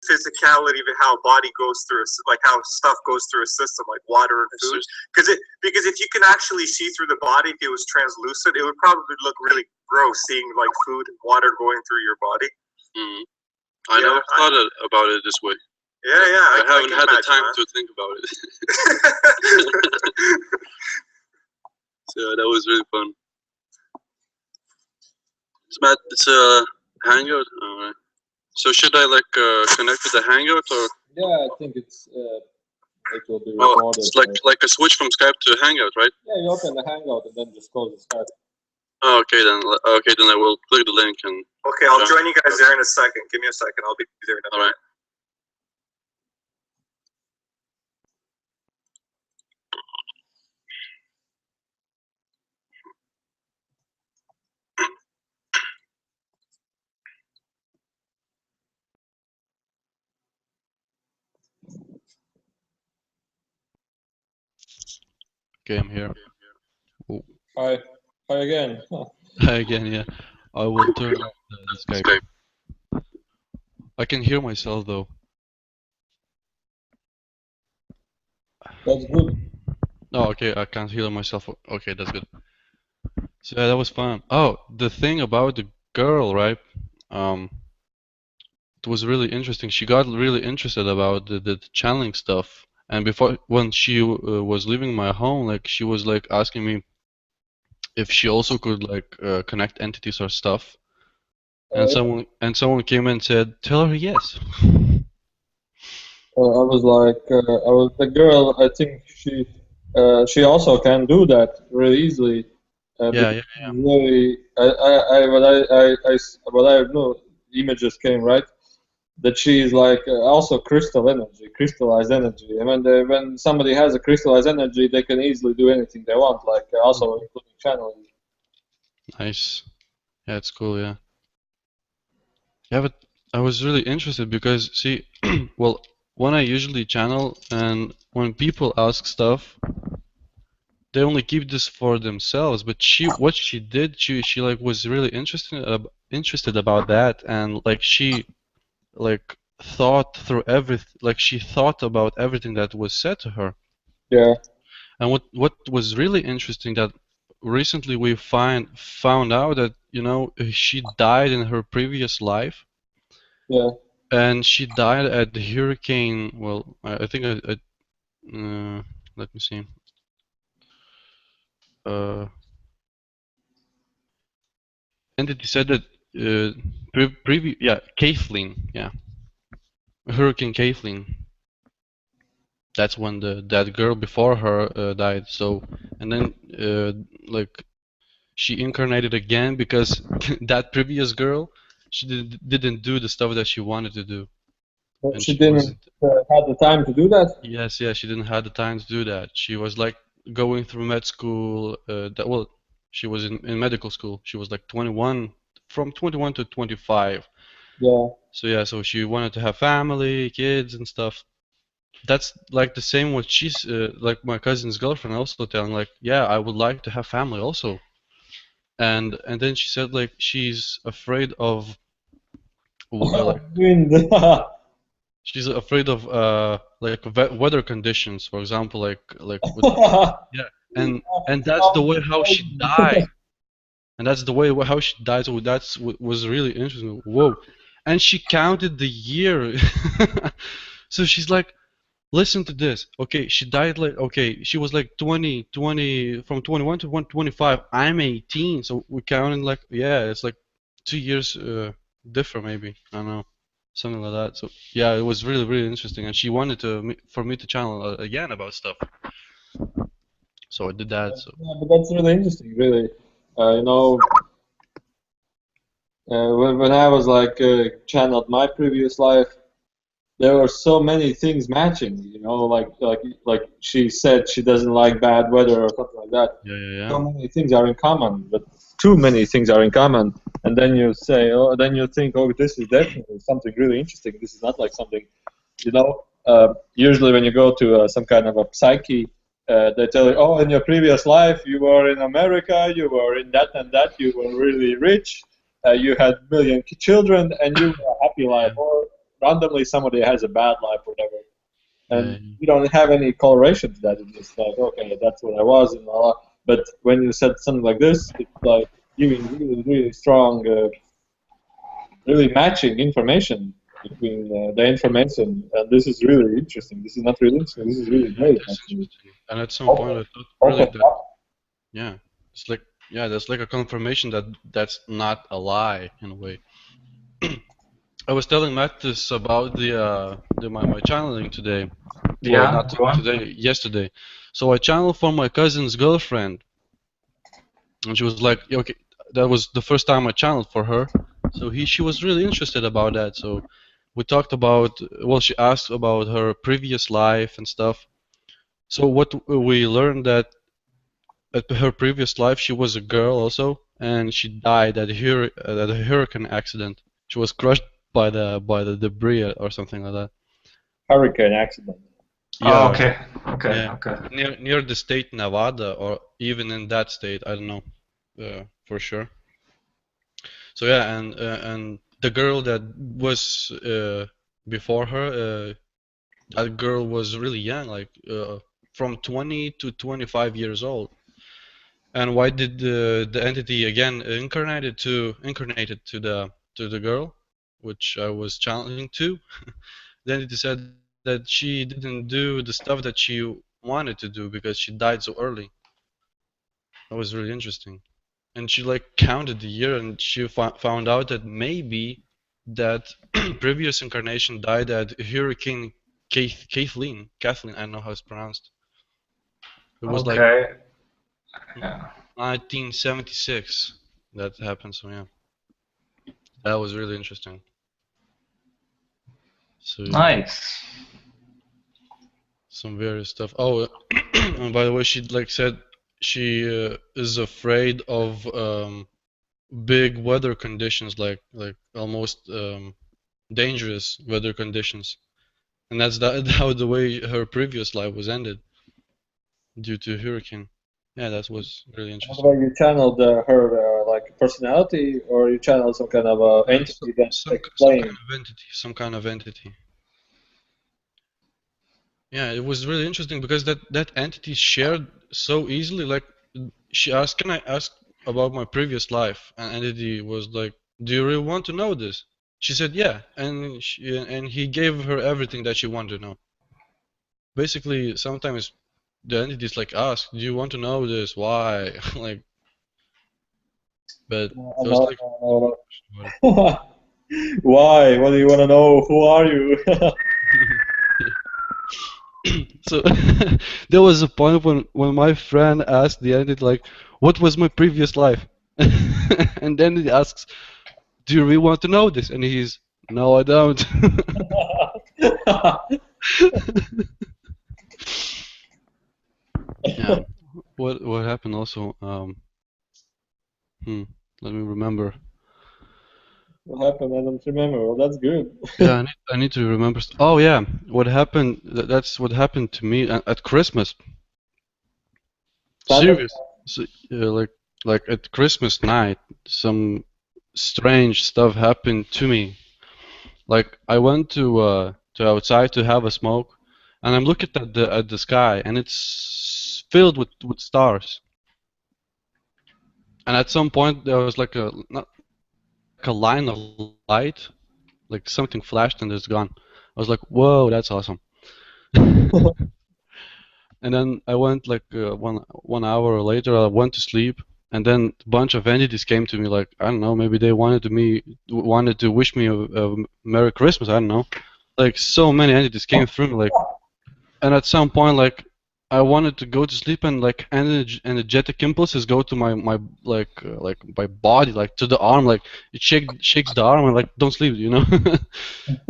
physicality of how a body goes through, like how stuff goes through a system, like water and food. Because if you can actually see through the body, if it was translucent, it would probably look really gross seeing like food and water going through your body. I never thought about it this way. Yeah, I haven't had the time to think about it. So that was really fun. It's a Hangout. So should I like connect with the Hangout or? Yeah, I think it will be recorded. It's like a switch from Skype to Hangout, right? Yeah, you open the Hangout and then just close the Skype. Oh, okay then I will click the link and. Okay, I'll join you guys there in a second. Give me a second. I'll be there in a minute. All right. Okay, I'm here. Oh. Hi again. Hi again, yeah. I will turn off the Skype. I can hear myself though. That's good. Oh, okay, I can't hear myself. Okay, that's good. So yeah, that was fun. Oh, the thing about the girl, right? It was really interesting. She got really interested about the channeling stuff. And before, when she was leaving my home, like she was like asking me if she also could like connect entities or stuff. And someone came and said, "Tell her yes." I was like, the girl. I think she also can do that really easily. Yeah. Really, what I know, images came right. That she is like also crystal energy, crystallized energy. And when somebody has a crystallized energy, they can easily do anything they want, like also including channeling. Nice. Yeah, it's cool, yeah. Yeah, but I was really interested because, see, well, when I usually channel and when people ask stuff, they only keep this for themselves. But what she did, she like was really interested about that, and like she like thought through everything, like she thought about everything that was said to her. Yeah. And what was really interesting that recently we found out that, you know, she died in her previous life. Yeah. And she died at the hurricane. Well, I think let me see. Entity said that Kathleen, yeah, Hurricane Kathleen. That's when that girl before her died. So, and then like she incarnated again because that previous girl, she didn't do the stuff that she wanted to do. And she didn't have the time to do that? Yes, she didn't have the time to do that. She was like going through med school. Well, she was in medical school. She was like 21, from 21 to 25. Yeah. So yeah, so she wanted to have family, kids and stuff. That's like the same what she's like my cousin's girlfriend also telling like, yeah, I would like to have family also. And then she said like she's afraid of wind. She's afraid of like weather conditions, for example, like with, yeah, and that's the way how she died, and that's the way how she died. So that's was really interesting. Whoa, and she counted the year. So she's like, listen to this. Okay, she died like, okay, she was like 20 from 21 to 25. I'm 18, so we counted like, yeah, it's like 2 years different maybe. I don't know. Something like that. So yeah, it was really, really interesting, and she wanted for me to channel again about stuff. So I did that. So. Yeah, but that's really interesting, really. You know, when I was like channeled my previous life, there were so many things matching. You know, like she said she doesn't like bad weather or something like that. Yeah. So many things are in common, but too many things are in common. And then you say, oh, then you think, oh, this is definitely something really interesting. This is not like something, you know. Usually when you go to some kind of a psyche, they tell you, oh, in your previous life you were in America, you were in that and that, you were really rich, you had million children, and you were a happy life. Or randomly somebody has a bad life or whatever, and Yeah. you don't have any correlation to that. It's just like, okay, that's what I was, and blah, blah. But when you said something like this, it's like giving really, really strong, really matching information between the information, and this is really interesting. This is not really interesting. This is really great, That's actually. interesting. And at some point, I thought really that yeah, it's like yeah, that's like a confirmation that that's not a lie in a way. I was telling Matt this about my channeling today. Well, Yeah, not go on. today, yesterday. So I channeled for my cousin's girlfriend, and she was like, "Yeah, okay, that was the first time I channeled for her. So she was really interested about that. So we talked about, well, she asked about her previous life and stuff. So what we learned that at her previous life she was a girl also, and she died at a hurricane accident. She was crushed by the debris or something like that. hurricane accident. Oh, Yeah, okay, okay, yeah. okay. Near the state Nevada, or even in that state, I don't know for sure. So yeah, and the girl that was before her, that girl was really young, like from 20 to 25 years old. And why did the entity again incarnated to the girl, which I was challenging to? The entity said that she didn't do the stuff that she wanted to do because she died so early. That was really interesting. And she like counted the year, and she found out that maybe that previous incarnation died at Hurricane Kathleen. Kathleen, I don't know how it's pronounced. It was like Okay. Yeah. 1976 that happened. So yeah, that was really interesting. So Nice. some various stuff. Oh, and by the way, she like said she is afraid of big weather conditions, like almost dangerous weather conditions, and that's how the way her previous life was ended due to hurricane. Yeah, that was really By the interesting. way, you channeled her like personality, or you channeled some kind of entity that Some kind explains. of entity, some kind of entity. Yeah, it was really interesting because that entity shared so easily. Like she asked, "Can I ask about my previous life?" And entity was like, "Do you really want to know this?" She said, "Yeah," and he gave her everything that she wanted to know. Basically, sometimes the entities like ask, "Do you want to know this? Why?" Like, but No, it was like, no, no. Why? What do you want to know? Who are you? so there was a point when my friend asked the entity like, "What was my previous life?" And then he asks, "Do you really want to know this?" And he's, "No, I don't." Yeah. What happened also? Let me remember. What happened? I don't remember. Well, that's good. Yeah, I need to remember. Oh yeah, what happened? That's what happened to me at Christmas. Santa? Serious. So, like at Christmas night, some strange stuff happened to me. Like I went to outside to have a smoke, and I'm looking at the sky, and it's filled with stars. And at some point there was like a not like a line of light, like something flashed and it's gone. I was like, whoa, that's awesome. And then I went like one hour later. I went to sleep, and then a bunch of entities came to me. Like I don't know, maybe they wanted to wish me a Merry Christmas. I don't know. Like so many entities came through. Like, and at some point, like I wanted to go to sleep, and like energetic impulses go to my like my body, like to the arm, like it shakes the arm, and like don't sleep, you know.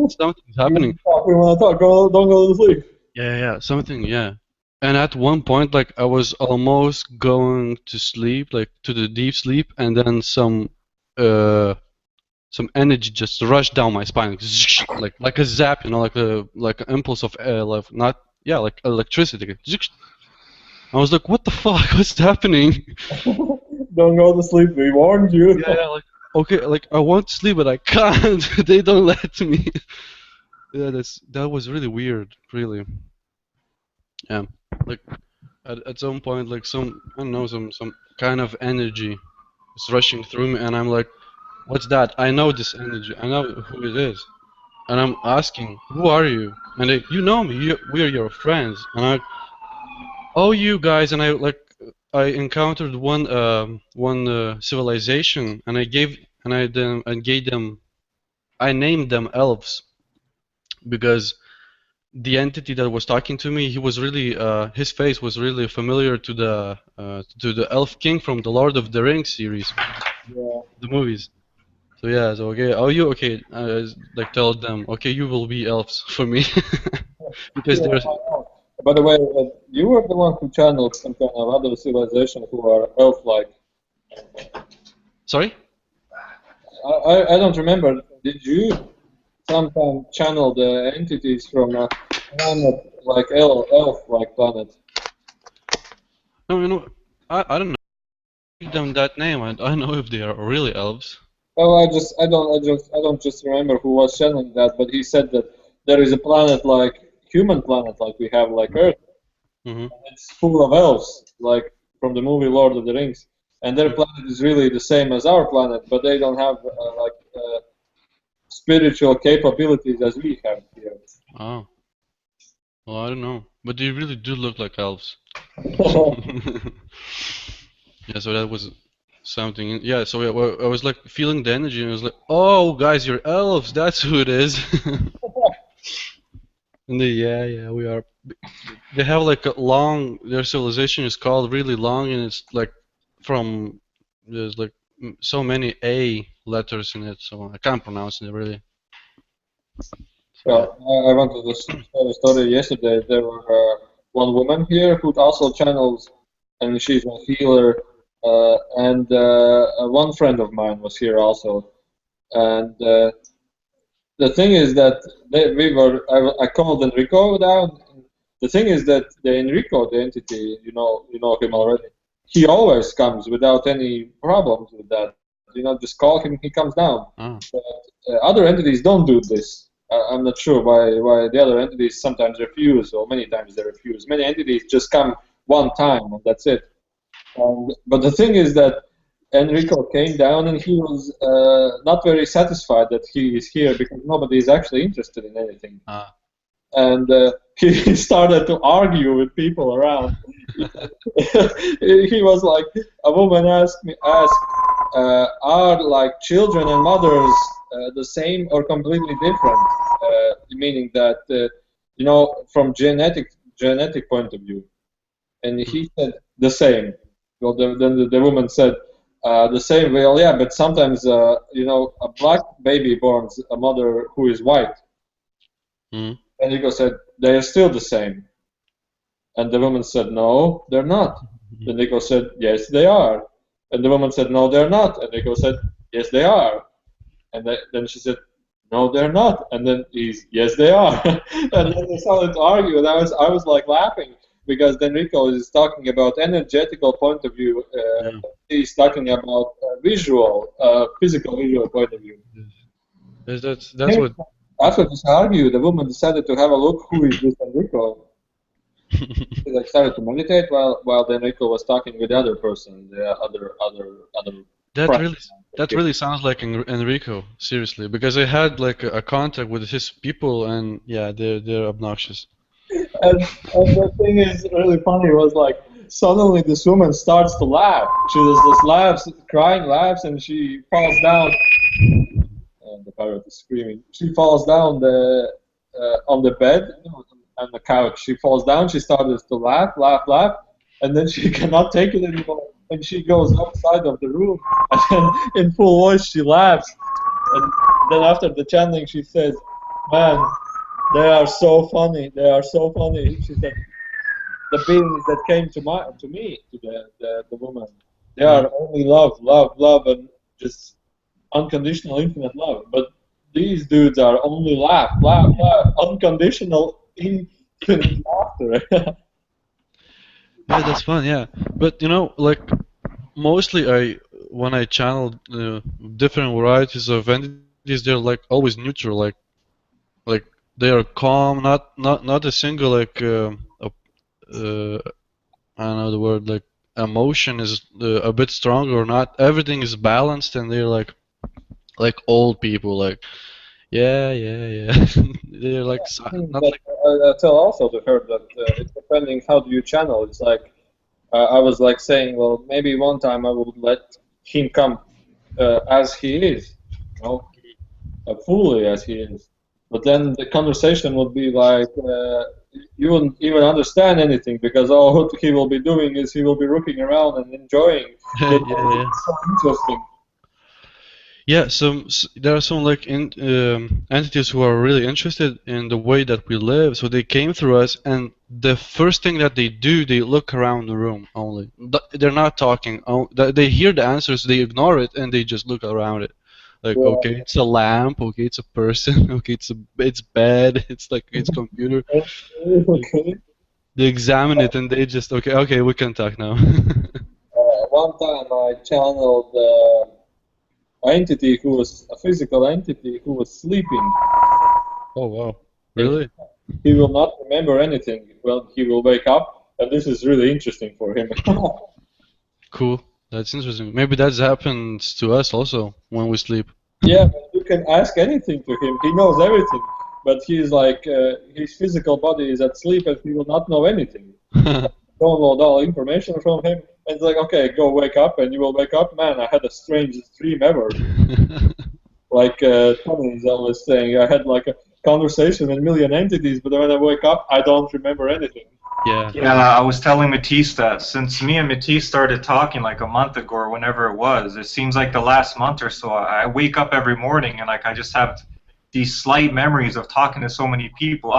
Something's happening. We want to talk. Don't go to sleep. Yeah, something, yeah. And at one point, like I was almost going to sleep, like to the deep sleep, and then some energy just rushed down my spine, like a zap, you know, like an impulse of like not yeah, like electricity. I was like, what the fuck? What's happening? Don't go to sleep. We warned you. Yeah, like okay, like I want to sleep, but I can't. They don't let me. Yeah, that was really weird, really. Yeah, like at some point, like some I don't know, some kind of energy is rushing through me, and I'm like, "What's that?" I know this energy. I know who it is, and I'm asking, "Who are you?" And they, "You know me. We're your friends." And I, "Oh, you guys," and I encountered one civilization, and I gave them I named them elves because the entity that was talking to me, he was really his face was really familiar to the Elf King from the Lord of the Rings series, Yeah. the movies. So yeah, so okay, oh you okay? Like tell them, okay, you will be elves for me because Yeah, there's I know. By the way, you were the one who channeled some kind of other civilization who are elf-like. sorry. I don't remember. Did you sometime channel the entities from a planet like elf-like planet? No, you know, I don't know. Give them that name. I don't know if they are really elves. Well, I don't just remember who was channeling that, but he said that there is a planet like human planet, like we have like Earth. Hmm. It's full of elves, like from the movie Lord of the Rings, and their planet is really the same as our planet, but they don't have spiritual capabilities as we have here. Oh, well, I don't know, but they really do look like elves. Yeah, so that was something. Yeah, so I was like feeling the energy, and I was like, "Oh, guys, you're elves. That's who it is." And they, yeah, we are. They have like a long. Their civilization is called really long, and it's like from there's like so many A letters in it, so I can't pronounce it really. So, yeah. Well, I wanted to tell a story yesterday. There were one woman here who also channels, and she's a healer, and one friend of mine was here also. And the thing is that I called Enrico down. The thing is that the Enrico, the entity, you know him Mhm. already. He always comes without any problems with that. Just call him, he comes down. Ah. But other entities don't do this. I'm not sure why the other entities sometimes refuse, or many times they refuse. Many entities just come one time and that's it. But the thing is that Enrico came down and he was not very satisfied that he is here because nobody is actually interested in anything. Ah. And he started to argue with people around. He was like, a woman asked, are like children and mothers the same or completely different? Meaning that from genetic point of view. And he said the same. Well, then the woman said the same. Well, yeah, but sometimes a black baby borns a mother who is white. Mm. And Nico said they are still the same. And the woman said no, they're not. And Nico said yes, they are. And the woman said no, they're not. And Nico said yes, they are. And then she said no, they're not. And then he's yes, they are. And then they started to argue, and I was like laughing because then Rico is talking about energetical point of view. Yeah. He's talking about physical visual point of view. That's what. After this argue, the woman decided to have a look who is this Enrico. She like started to meditate while the Enrico was talking with the other person, the other That friend. really that really sounds like Enrico, seriously, because I had like a contact with his people, and yeah, they're obnoxious. And the thing is really funny was like suddenly this woman starts to laugh. She just laughs, crying laughs, and she falls down. And the parrot is screaming. She falls down on the bed on the couch. She falls down. She starts to laugh, and then she cannot take it anymore. And she goes outside of the room, and then in full voice she laughs. And then after the chanting, she says, "Man, they are so funny. They are so funny." She said, "The beings that came to me, to the woman, they are only love, and just unconditional, infinite love. But these dudes are only laugh, unconditional, infinite laughter." Yeah, that's fun. Yeah, but like mostly when I channel different varieties of entities, they're like always neutral. Like they are calm, not a single like I don't know the word, like emotion is a bit stronger or not. Everything is balanced, and they're like old people, like yeah, yeah, yeah. They're like not But like I tell also to her that it's depending how do you channel. It's like I was like saying, well, maybe one time I would let him come as he is, you know, fully as he is. But then the conversation would be like, you wouldn't even understand anything because all what he will be doing is he will be looking around and enjoying. yeah, But yeah. it's so interesting. Yeah, there are some like entities who are really interested in the way that we live. So they came through us, and the first thing that they do, they look around the room only. They're not talking. They hear the answers, they ignore it, and they just look around it. Like, Yeah. okay, it's a lamp. Okay, it's a person. Okay, it's bed. It's like it's computer. Like, Okay. they examine it, and they just okay, we can talk now. One time I channeled entity who was a physical entity who was sleeping. Oh wow, really? He will not remember anything. Well, he will wake up, and this is really interesting for him. Cool. That's interesting. Maybe that happens to us also when we sleep. Yeah, but you can ask anything to him. He knows everything, but he's like his physical body is at sleep, and he will not know anything. Download all information from him, and it's like, okay, go wake up, and you will wake up. Man, I had the strangest dream ever. Like Tony is always saying, I had like a conversation with a million entities, but when I wake up, I don't remember anything. Yeah. Yeah, I was telling Matisse that since me and Matisse started talking like a month ago or whenever it was, it seems like the last month or so, I wake up every morning and like I just have these slight memories of talking to so many people.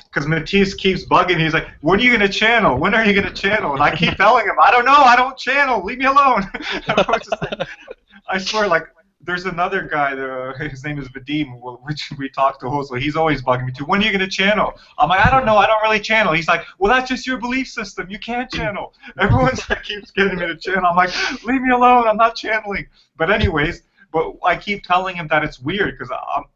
Because Matisse keeps bugging me. He's like, when are you going to channel? When are you going to channel? And I keep telling him, I don't know. I don't channel. Leave me alone. I swear, like, there's another guy, his name is Vadim, which we talked to also. He's always bugging me too. When are you going to channel? I'm like, I don't know. I don't really channel. He's like, well, that's just your belief system. You can't channel. Everyone's like, keeps getting me to channel. I'm like, leave me alone. I'm not channeling. But anyways, but I keep telling him that it's weird because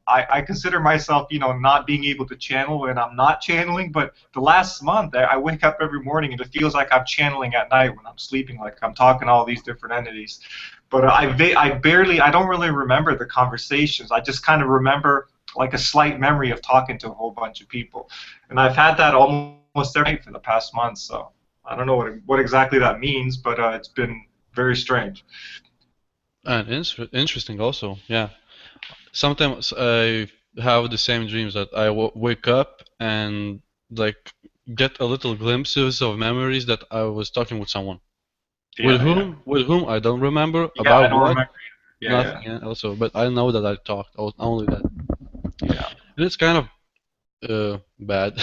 I consider myself, you know, not being able to channel and I'm not channeling. But the last month, I wake up every morning and it feels like I'm channeling at night when I'm sleeping, like I'm talking to all these different entities. But I don't really remember the conversations. I just kind of remember like a slight memory of talking to a whole bunch of people. And I've had that almost every night for the past month, so I don't know what exactly that means, but it's been very strange. And interesting also, yeah. Sometimes I have the same dreams that I wake up and like get a little glimpses of memories that I was talking with someone. With whom? With whom? I don't remember. Yeah, About I don't what? remember. Yeah, Nothing. Yeah. Also, but I know that I talked. Only that. yeah. And it's kind of bad.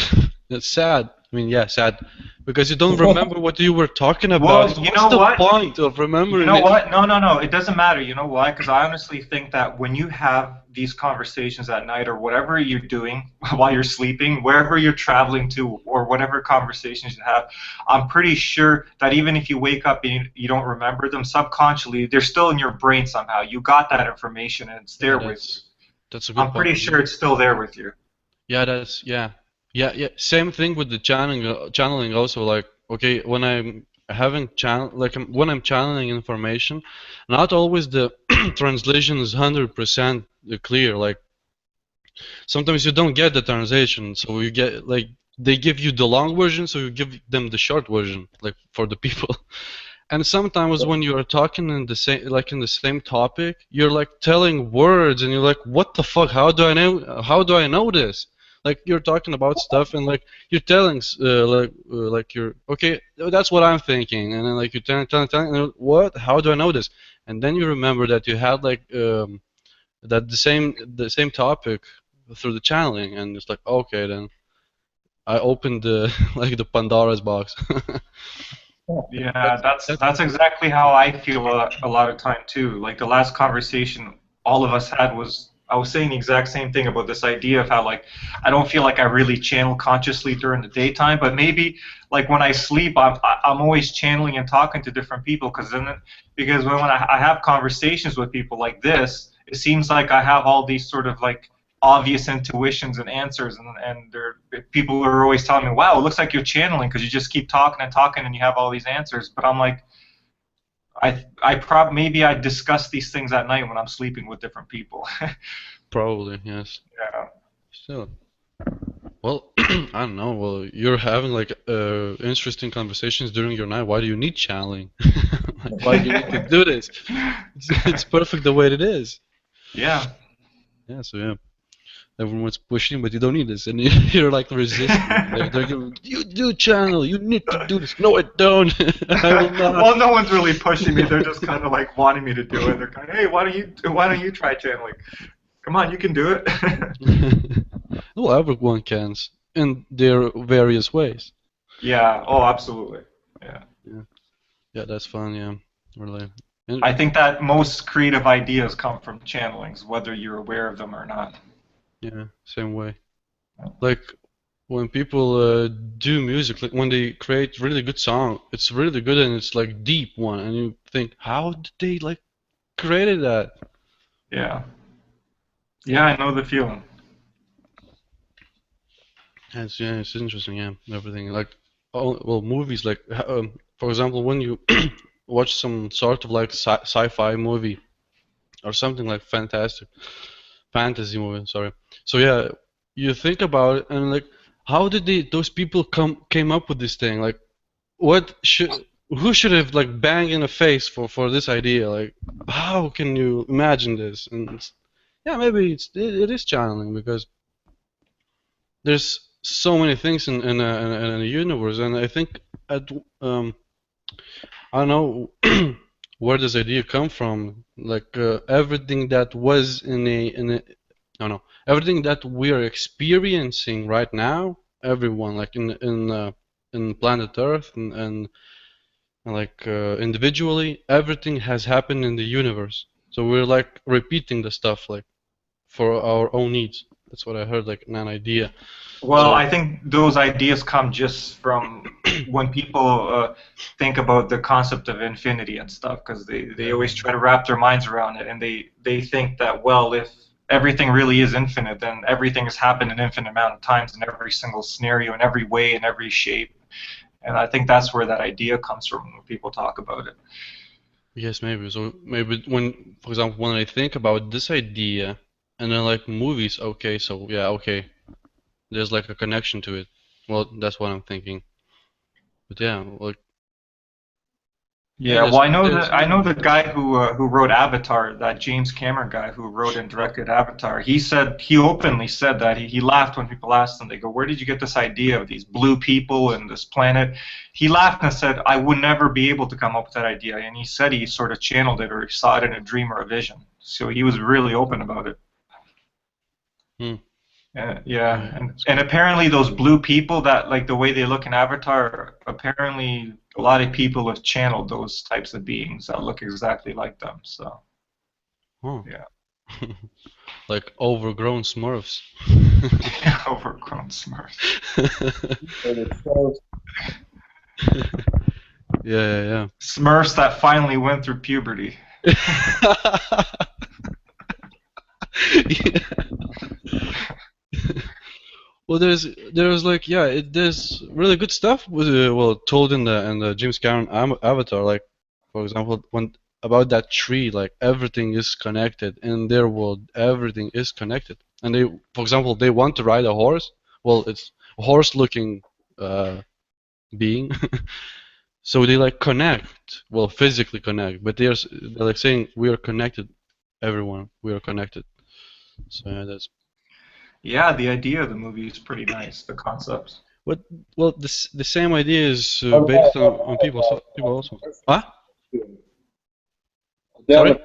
It's sad. I mean, yeah, sad, because you don't remember what you were talking about. Well, So you what's know the what? point of remembering You know it? what? No. It doesn't matter. You know why? Because I honestly think that when you have these conversations at night or whatever you're doing while you're sleeping, wherever you're traveling to or whatever conversations you have, I'm pretty sure that even if you wake up and you don't remember them, subconsciously, they're still in your brain somehow. You got that information and it's there Yeah, with you. that's a good I'm point. pretty sure it's still there with you. Yeah, yeah. Same thing with the channeling also. Like, okay, when I'm having when I'm channeling information, not always the translation is 100% clear. Like sometimes you don't get the translation, so you get like they give you the long version, so you give them the short version, like for the people. And sometimes when you are talking in the same in the same topic, you're like telling words, and you're like, "What the fuck? How do I know? How do I know this?" Like you're talking about stuff, and like you're telling, like you're okay. That's what I'm thinking, and then like you're telling, and what? How do I know this? And then you remember that you had like that the same topic through the channeling, and it's like, okay, then I opened the like the Pandora's box. Yeah, that's exactly how I feel a lot of time too. Like the last conversation all of us had was I was saying the exact same thing about this idea of how like I don't feel like I really channel consciously during the daytime, but maybe like when I sleep, I'm always channeling and talking to different people because when I have conversations with people like this, it seems like I have all these sort of like obvious intuitions and answers, and there people are always telling me, wow, it looks like you're channeling because you just keep talking and talking and you have all these answers. But I'm like, maybe I discuss these things at night when I'm sleeping with different people. Probably, yes. Yeah. Still. Well, I don't know. Well, you're having like interesting conversations during your night. Why do you need channeling? Like, why do you need to do this? It's perfect the way it is. Yeah. Yeah, so yeah. Everyone's pushing, but you don't need this, and you're like resisting. They're going, you do channel. You need to do this. No, I don't. I will not. Well, no one's really pushing me. They're just kind of like wanting me to do it. They're kind of, hey, why don't you try channeling? Come on, you can do it. Well, everyone can, in their various ways. Yeah. Oh, absolutely. Yeah. Yeah, that's fun. Yeah, really. I think that most creative ideas come from channelings, whether you're aware of them or not. Yeah, same way. Like when people do music, like when they create really good song, it's really good and it's like deep one, and you think, how did they like created that? Yeah. Yeah, I know the feeling. It's interesting. Yeah, everything like, well, movies like, for example, when you watch some sort of like sci-fi movie or something like fantasy movie, sorry. So yeah, you think about it and like, how did those people came up with this thing? Like, who should have like banged in the face for this idea? Like, how can you imagine this? And yeah, maybe it is channeling because there's so many things in a universe, and I think at I don't know where this idea come from. Like everything that was in a I don't know, everything that we are experiencing right now, everyone like in planet Earth and like individually, everything has happened in the universe. So we're like repeating the stuff like for our own needs. That's what I heard, like an idea. Well, So I think those ideas come just from when people think about the concept of infinity and stuff, because they always try to wrap their minds around it, and they think that, well, if everything really is infinite, then everything has happened an infinite amount of times in every single scenario, in every way, in every shape. And I think that's where that idea comes from when people talk about it. yes, maybe. So maybe when, for example, when I think about this idea and then like movies, okay, so yeah, okay, there's like a connection to it. Well, that's what I'm thinking. But yeah, like Yeah, well, I know the guy who wrote Avatar, that James Cameron guy who wrote and directed Avatar. He openly said that he laughed when people asked him. They go, "Where did you get this idea of these blue people and this planet?" He laughed and said, "I would never be able to come up with that idea." And he said he sort of channeled it or he saw it in a dream or a vision. So he was really open about it. Hmm. Yeah, and apparently those blue people, that like the way they look in Avatar, apparently a lot of people have channeled those types of beings that look exactly like them. So Oh. yeah. Like overgrown Smurfs. Overgrown Smurfs. Yeah. Smurfs that finally went through puberty. Yeah. Well, there's like there's really good stuff with well told in the James Cameron Avatar. Like for example, when about that tree, like everything is connected in their world. Everything is connected, and they, for example, they want to ride a horse. Well, it's a horse-looking being, so they like connect. Well, physically connect, but they're like saying we are connected. Everyone, we are connected. So yeah, that's. Yeah, the idea of the movie is pretty nice. The concept. Well, the same idea is based on people also. Huh? Sorry?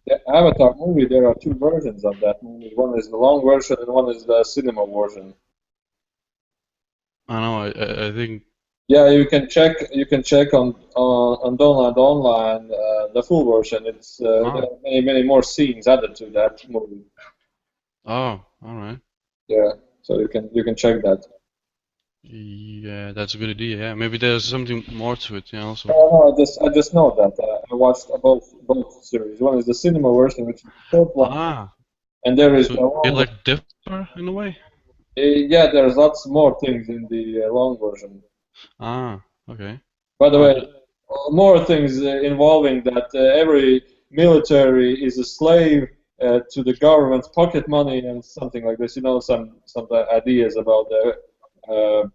The Avatar movie, there are two versions of that movie. One is the long version and one is the cinema version. I know. I think. Yeah, you can check. You can check on Download Online the full version. It's there are many more scenes added to that movie. Oh, all right. Yeah, so you can check that. Yeah, that's a good idea. Yeah, maybe there's something more to it. Yeah, also. No, I just know that I watched both series. One is the cinema version, which is the third one, and there is So the they long. like differ in a way? Yeah, there's lots more things in the long version. Ah, okay. By the Oh, way, more things involving that every military is a slave to the government's pocket money and something like this. You know, some ideas about the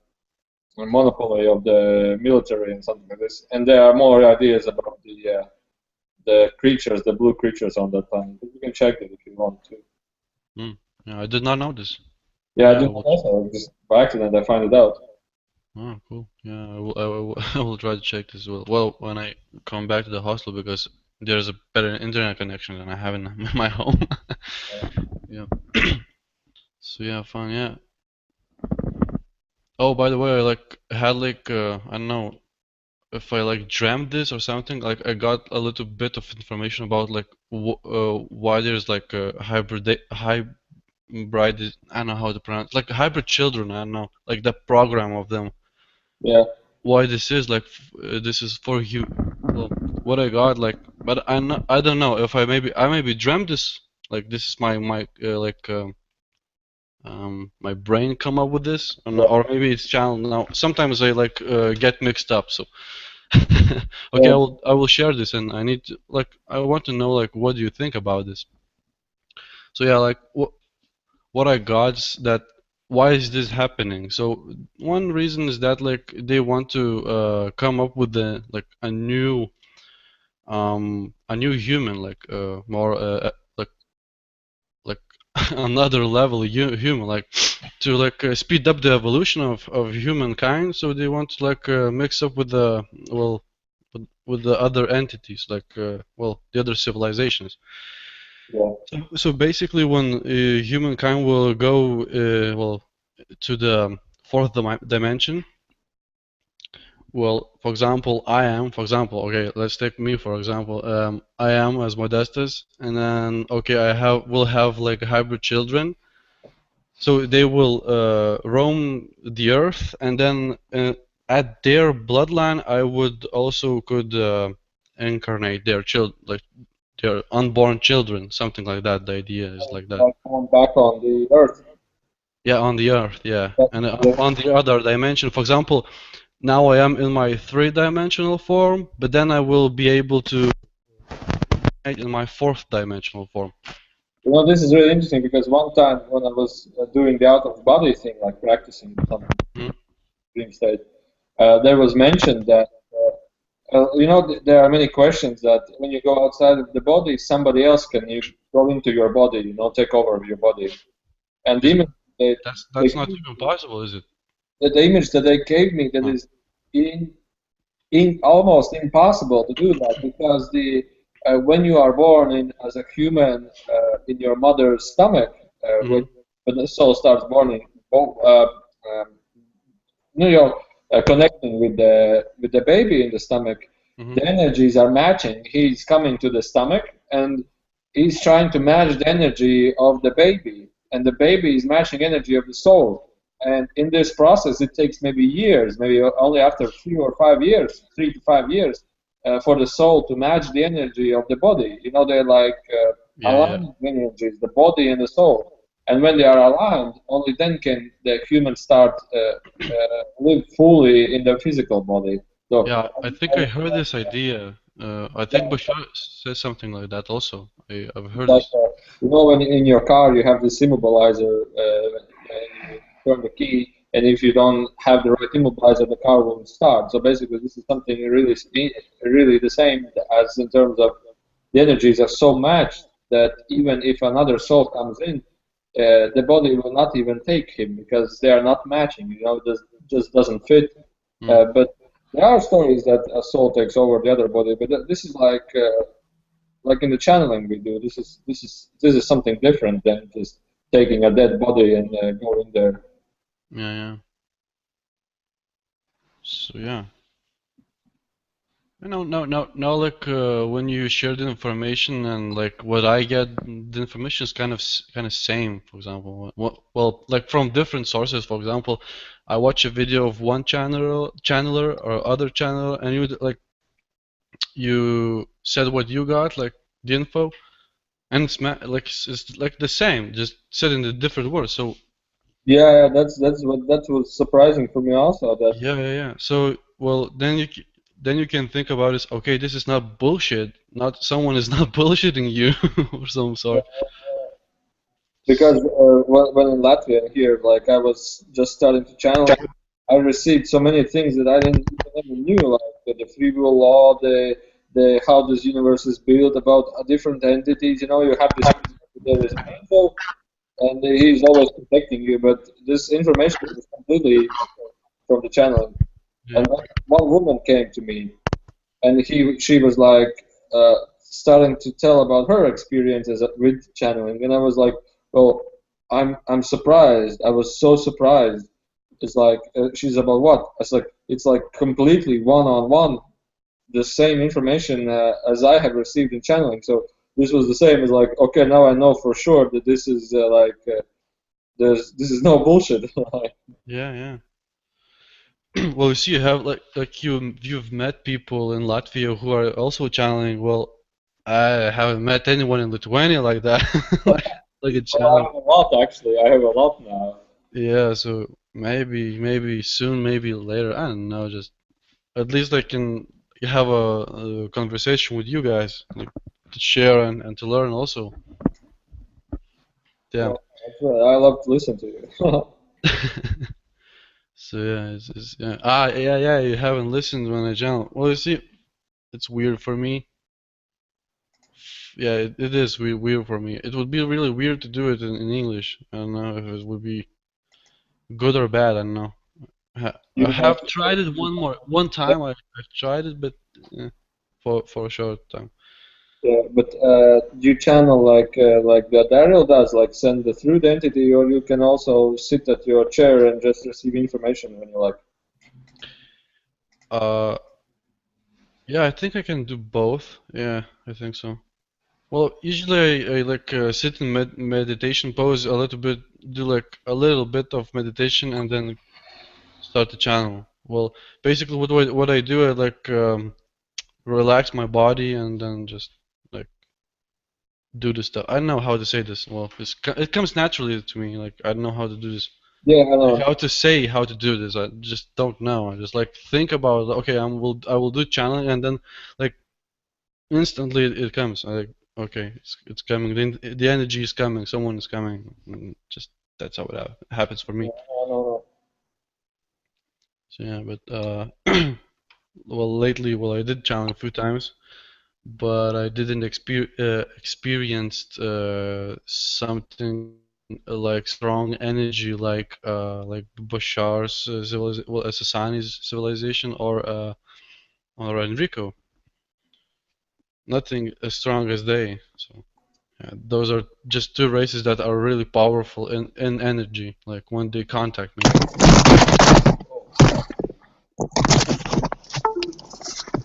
monopoly of the military and something like this. And there are more ideas about the creatures, the blue creatures on that planet. You can check it if you want to. yeah, I did not know this. Yeah, I Yeah, do also. Just by accident, I find it out. oh, cool. Yeah, I will try to check this as well. Well, when I come back to the hostel because there's a better internet connection than I have in my home. Yeah. So yeah, fun. Yeah. Oh, by the way, I like had like I don't know if I like dreamt this or something. Like I got a little bit of information about like why there's like hybrid. I don't know how to pronounce like hybrid children. I don't know like the program of them. Yeah. Why this is like this is for you. Well, what I got like, but I don't know if I maybe dreamt this. Like this is my my brain come up with this, or maybe it's channel now. Sometimes I like get mixed up. So okay, Yeah. I will share this, and I need to like I want to know like what do you think about this? So yeah, like what I got is that why is this happening? So one reason is that like they want to come up with a new human like more like another level human like to like speed up the evolution of humankind. So they want to like mix up with the well with the other entities like well the other civilizations. Yeah. So basically, when humankind will go well to the fourth dimension, well, for example, for example, okay, let's take me for example. I am as Modestas, and then okay, will have like hybrid children. So they will roam the earth, and then at their bloodline, I would also could incarnate their child like their unborn children, something like that. The idea is like that. Like going back on the Earth. Yeah, on the Earth, yeah. But And the- on the other dimension, for example, now I am in my three-dimensional form, but then I will be able to act in my fourth dimensional form. You know, this is really interesting because one time when I was doing the out of body thing, like practicing some Mhm. dream state, there was mentioned that you know there are many questions that when you go outside of the body, somebody else can you go into your body, you know, take over your body. And the Is it, image they that's not even possible, is it? the image that they gave me that Huh. is almost impossible to do that because the when you are born in as a human in your mother's stomach, when the soul starts burning, you know, connecting with the baby in the stomach, the energies are matching. He's coming to the stomach and he's trying to match the energy of the baby, and the baby is matching energy of the soul. And in this process, it takes maybe years, maybe only after 3 or 5 years, 3 to 5 years, for the soul to match the energy of the body. You know, they're like Yeah, aligned energies, the body and the soul. And when they are aligned, only then can the human start live fully in the physical body. So, yeah. I think I heard this idea. I think Bashar says something like that also. I've heard like this. you know, when in your car you have this immobilizer, and you turn the key, and if you don't have the right immobilizer, the car won't start. So basically, this is something really the same as in terms of the energies are so matched that even if another soul comes in, the body will not even take him because they are not matching. You know, it just doesn't fit. But there are stories that a soul takes over the other body, but this is like in the channeling we do. This is something different than just taking a dead body and going there. Yeah, yeah. So yeah. Now, like when you share the information and like what I get, the information is kind of same. For example, well, like from different sources. For example, I watch a video of one channeler or other channel, and you said what you got, like the info, and it's like the same, just said in a different words. So Yeah, that was surprising for me also. That yeah. So well, then you can think about it. Okay, this is not bullshit. Not someone is not bullshitting you or some sort. because when in Latvia and here, like I was just starting to channel, I received so many things that I didn't even knew, like the free will law, the how this universe is built, about different entities. You know, you have this there is an angel, and he's always protecting you, but this information is completely from the channel. Yeah. And one woman came to me, and she was like starting to tell about her experiences with channeling, and I was like, well, I'm surprised. I was so surprised. It's like she's about what? It's like completely one-on-one, the same information as I have received in channeling. So this was the same as like, okay, now I know for sure that this is this is no bullshit. Yeah. Well, you see, you have you've met people in Latvia who are also channeling. Well, I haven't met anyone in Lithuania like that, like a Well, I channel. have a lot actually. I have a lot now. Yeah, so maybe soon, maybe later. I don't know. Just at least I can have a conversation with you guys, like to share and to learn also. Yeah. Well, that's right. I love to listen to you. So yeah, yeah. Yeah. You haven't listened when I channel. Well, you see, it's weird for me. Yeah, it is weird for me. It would be really weird to do it in English. I don't know if it would be good or bad. I don't know. You I know, have tried it one time. I tried it, but for a short time. yeah, but you channel like the Daryl does, like send the through the entity, or you can also sit at your chair and just receive information when you like. Uh, yeah, I think I can do both. Yeah, I think so. Well, usually I like sit in meditation pose a little bit, do like a little bit of meditation, and then start the channel. Well, basically what I do, I like relax my body and then just like do the stuff. I don't know how to say this. Well, it comes naturally to me. Like I don't know how to do this. Yeah, I Like know. how to say how to do this. I just don't know. I just like think about okay, I will do channeling and then like instantly it comes. I like okay, it's coming. The energy is coming. Someone is coming. And just that's how it happens for Yeah, me. I know. So yeah, but well lately, well I did channel a few times, but I didn't experienced something like strong energy like Bashar's well Sassani's civilization or Enrico. Nothing as strong as they. So yeah, those are just two races that are really powerful in energy. Like when they contact me.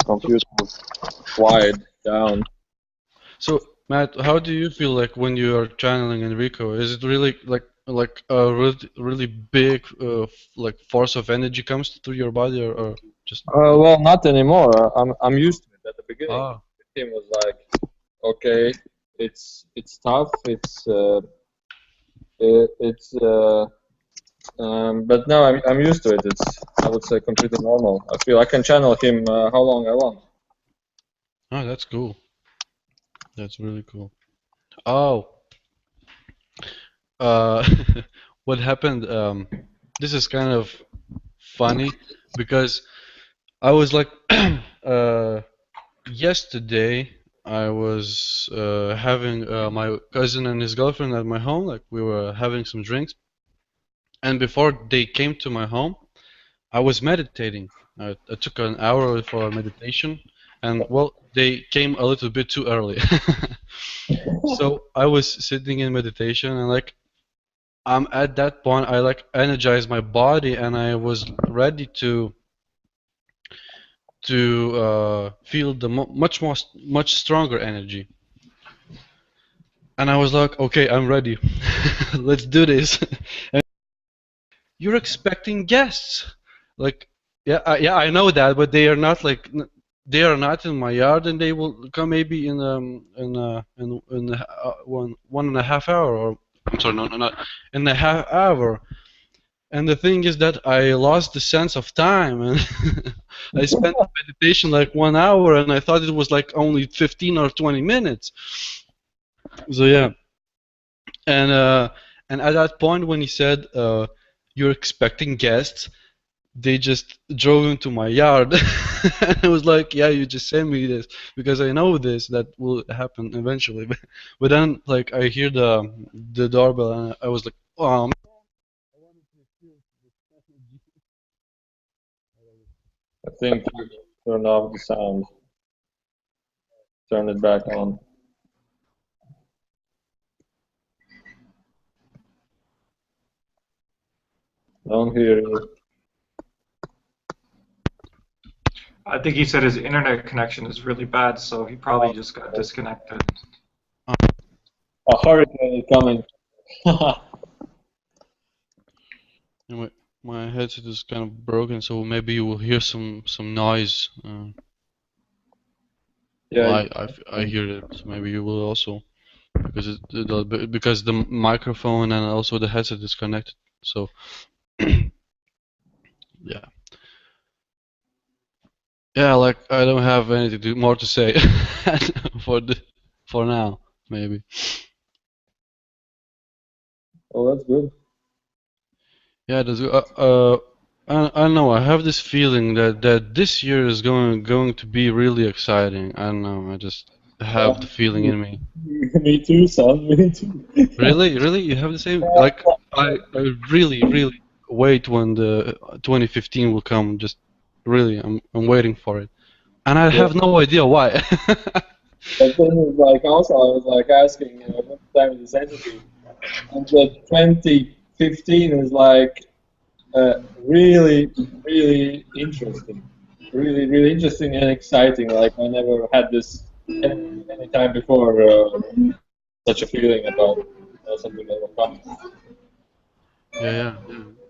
Computer quiet down. So Matt, how do you feel like when you are channeling Enrico? Is it really like a really big like force of energy comes through your body or just Well, not anymore. I'm used to it. At the beginning, ah him was like, okay, it's tough. It's but now I'm used to it. It's, I would say, completely normal. I feel I can channel him how long I want. oh that's cool. That's really cool. Oh, uh, what happened? This is kind of funny because I was like yesterday I was having my cousin and his girlfriend at my home. Like we were having some drinks, and before they came to my home, I was meditating. I took an hour for meditation, and well, they came a little bit too early. So I was sitting in meditation, and like I'm at that point, I like energized my body, and I was ready to feel the much stronger energy. And I was like, okay, I'm ready. Let's do this. And you're expecting guests. Like, yeah, yeah, I know that, but they are not like they are not in my yard, and they will come maybe in one and a half hour, or I'm sorry, no, not in a half hour. And the thing is that I lost the sense of time, and I spent in meditation like 1 hour, and I thought it was like only 15 or 20 minutes. So yeah, and at that point when he said you're expecting guests, they just drove into my yard. And I was like, yeah, you just sent me this because I know this that will happen eventually. But then like I hear the doorbell, and I was like, oh. I think you turn off the sound. Turn it back on. Don't hear you. I think he said his internet connection is really bad, so he probably just got disconnected. A hurricane is coming. Anyway, my headset is kind of broken, so maybe you will hear some noise. Yeah. Well, I hear it. So maybe you will also, because the microphone and also the headset is connected. So yeah, like I don't have anything more to say for now. Maybe. Oh, that's good. Yeah, that's I don't know. I have this feeling that this year is going to be really exciting. I don't know. I just have the feeling in me. Me too, son. Me too. Really, you have the same. Like I really wait when the 2015 will come. Just really, I'm waiting for it, and I have no idea why. But then it's like also I was like asking what time is this entity, and the 2015 is like really interesting, really interesting and exciting. Like I never had this any time before such a feeling about something that will come. Yeah.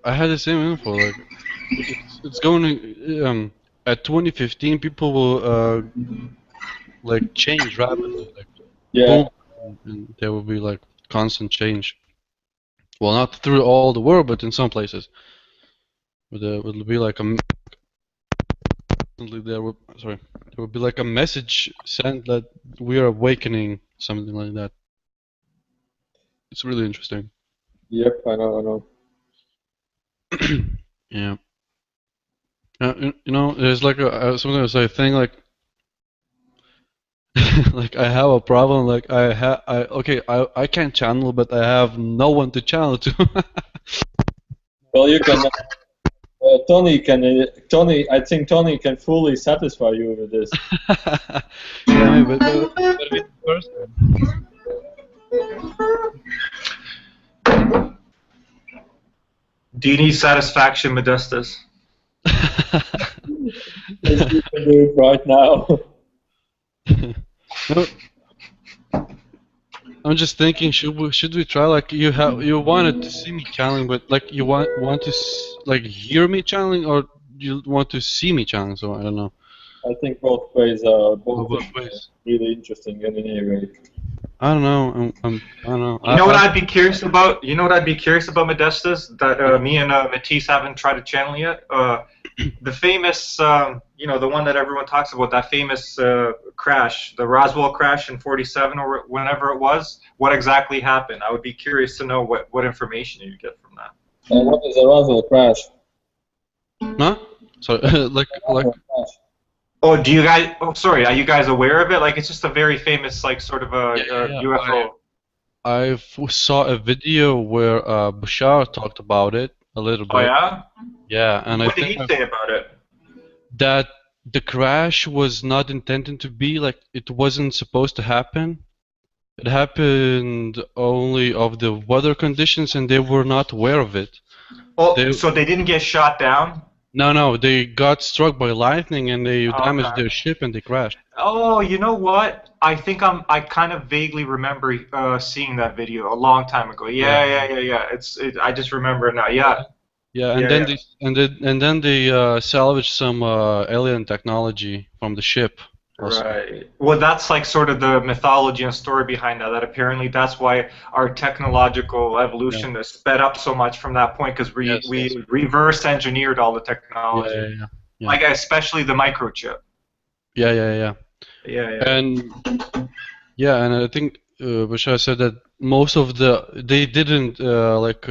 I had the same info. Like it's going to at 2015 people will like change rapidly. Like Yeah. boom, and there will be like constant change. Well, not through all the world, but in some places. It'll be like there will be like a message sent that we are awakening, something like that. It's really interesting. Yep, I know. Yeah. You know, there's like sometimes I think like like I have a problem. Like I can't channel, but I have no one to channel to. Well, you can. Tony, I think Tony can fully satisfy you with this. Yeah, but with person. Do you need satisfaction, Modestas? Yes, you can do it right now. No, I'm just thinking, should we try like you wanted to see me channeling, but like you want to like hear me channeling, or you want to see me channeling? So I don't know. I think both ways are both Both things ways. are really interesting in any way. I don't know. I don't know. You know what I'd be curious about? You know what I'd be curious about, Modestas? That me and Matisse haven't tried to channel yet. The famous, you know, the one that everyone talks about, that famous crash, the Roswell crash in '47 or whenever it was. What exactly happened? I would be curious to know what information you get from that. What is a Roswell crash? Huh? Sorry, like Crash. Oh, do you guys? Oh, sorry. Are you guys aware of it? Like, it's just a very famous, like, sort of a Yeah, UFO. I saw a video where Bashar talked about it a little bit. Oh yeah. Yeah, and What I did think he say about it? that the crash was not intended to be like it wasn't supposed to happen. It happened only of the weather conditions, and they were not aware of it. Oh, so they didn't get shot down? No, they got struck by lightning and they damaged Okay. their ship and they crashed. Oh, you know what? I think I kind of vaguely remember seeing that video a long time ago. Yeah. I just remember it now. Yeah. Yeah, and Yeah, then yeah. they salvaged some alien technology from the ship also. Right. Well, that's like sort of the mythology and story behind that. That apparently that's why our technological Yeah. evolution is sped up so much from that point because we Yes. Yes. we reverse engineered all the Yeah. technology, Yeah. Yeah. Yeah. like especially the microchip. Yeah. Yeah. Yeah. Yeah, yeah. And yeah, and I think Bashar said that most of they didn't like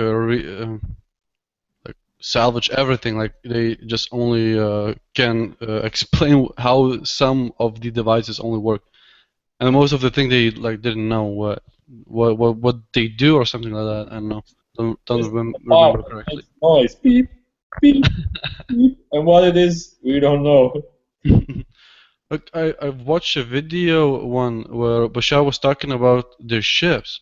salvage everything. Like they just only can explain how some of the devices only work, and most of the thing they like didn't know what they do or something like that. I don't know. Don't Just the part remember that correctly. makes noise. Beep, beep, beep. And what it is, we don't know. Like I've watched a video one where Bashar was talking about their ships,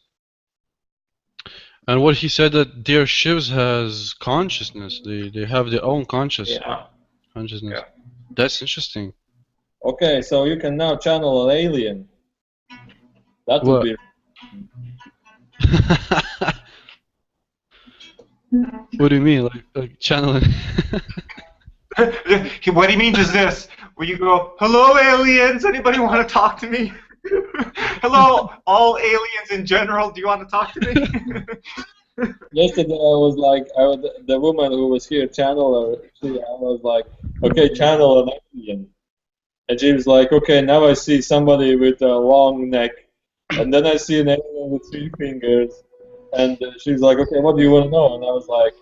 and what he said that their ships has consciousness. They have their own Yeah. consciousness. Yeah. That's interesting. Okay, so you can now channel an alien. That would What? be. What do you mean, like channeling? What he means is this: where you go, "Hello, aliens. Anybody want to talk to me? Hello, all aliens in general. Do you want to talk to me?" Yesterday I was like, the woman who was here channel her. I was like, okay, channel an alien. And she was like, okay, now I see somebody with a long neck. And then I see an alien with 3 fingers. And she was like, okay, what do you want to know? And I was like,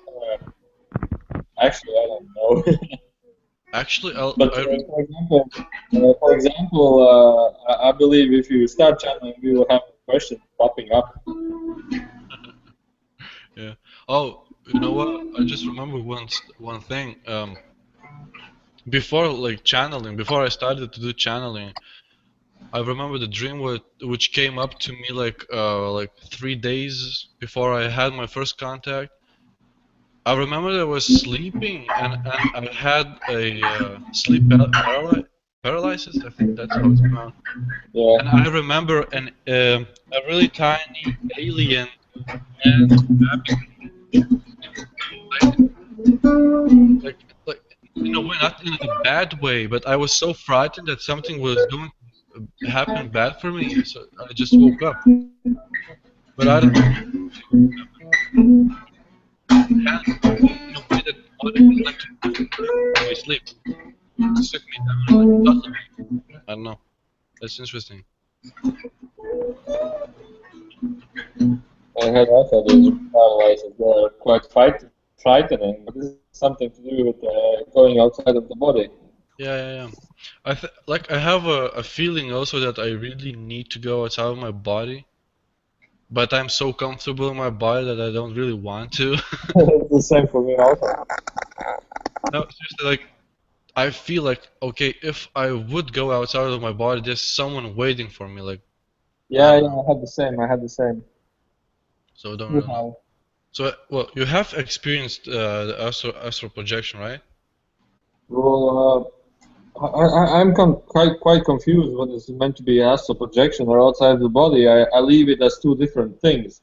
actually, I don't know. Actually, But for example, I believe if you start channeling, we will have questions popping up. yeah. Oh, you know what? I just remember one thing. Before like channeling, before I started to do channeling, I remember the dream which came up to me like 3 days before I had my first contact. I remember I was sleeping and I had a sleep paralysis. I think that's how it's pronounced. Yeah. And I remember a really tiny alien hand like in a way, not in a bad way, but I was so frightened that something was going to happen bad for me. So I just woke up. But I don't know, hand in a way that automatically like to in my sleep, to sit me down and like touch me. I don't know. That's interesting. I had also those paralyzes that are quite frightening, but this is something to do with going outside of the body. Yeah, yeah, yeah. I have a feeling also that I really need to go outside of my body, but I'm so comfortable in my body that I don't really want to. It's the same for me also. No, seriously, like I feel like okay, if I would go outside of my body, there's someone waiting for me. Like I Yeah, don't yeah, know. I had the same. I had the same. So I don't You really know. have. So well, you have experienced the astral projection, right? Well, I'm quite confused what is meant to be astral projection or outside the body. I leave it as two different things.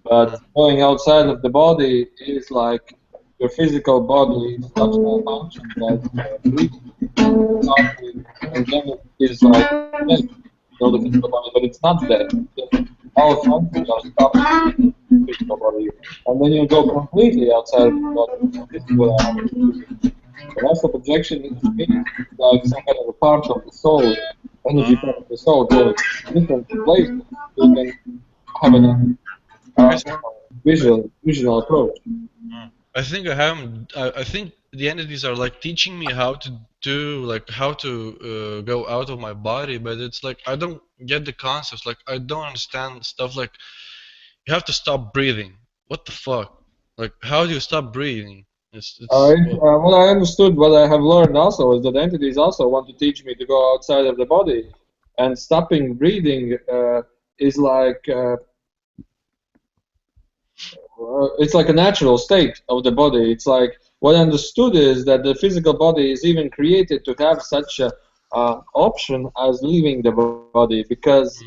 But going outside of the body is like your physical body stops malfunctions like breathing, heartbeat, and then it is like dead, the physical body, but it's not dead. All functions are stopped in the physical body. And then you go completely outside of the body. This is what I understood. The astral projection is like some kind of a part of the soul, energy part of the soul going to different places. You can have an visual approach. I think I haven't. I think the entities are like teaching me how to do like how to go out of my body, but it's like I don't get the concepts. Like I don't understand stuff like you have to stop breathing. What the fuck? Like how do you stop breathing? It's well, What I understood, what I have learned also, is that entities also want to teach me to go outside of the body, and stopping breathing is like it's like a natural state of the body. It's like what I understood is that the physical body is even created to have such a option as leaving the body, because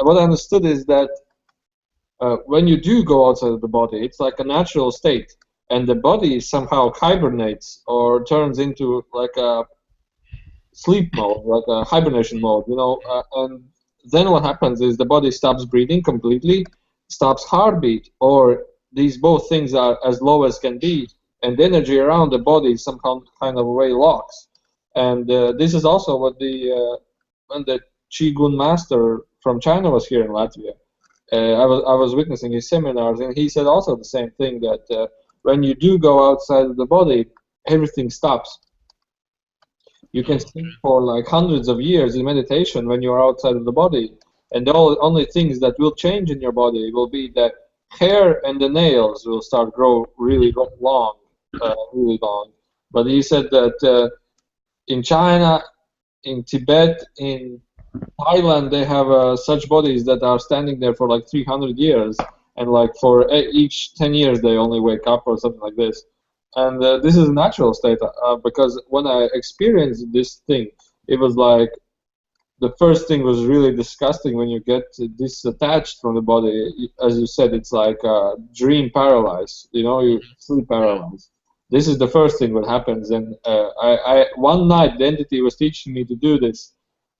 what I understood is that when you do go outside of the body, it's like a natural state. and the body somehow hibernates or turns into like a sleep mode, like a hibernation mode, and then what happens is the body stops breathing completely, stops heartbeat, or these both things are as low as can be, and the energy around the body some kind of way locks. And this is also what when the Qigong master from China was here in Latvia. I was witnessing his seminars, and he said also the same thing, that when you do go outside of the body, everything stops. You can sleep for like hundreds of years in meditation when you are outside of the body, and the only things that will change in your body will be that hair and the nails will start grow really long, really long. But he said that in China, in Tibet, in Thailand, they have such bodies that are standing there for like 300 years, and like for each 10 years they only wake up or something like this. And this is a natural state, because when I experienced this thing, it was like the first thing was really disgusting when you get disattached from the body. As you said, it's like dream paralyzed, you sleep paralyzed. This is the first thing that happens, and one night the entity was teaching me to do this,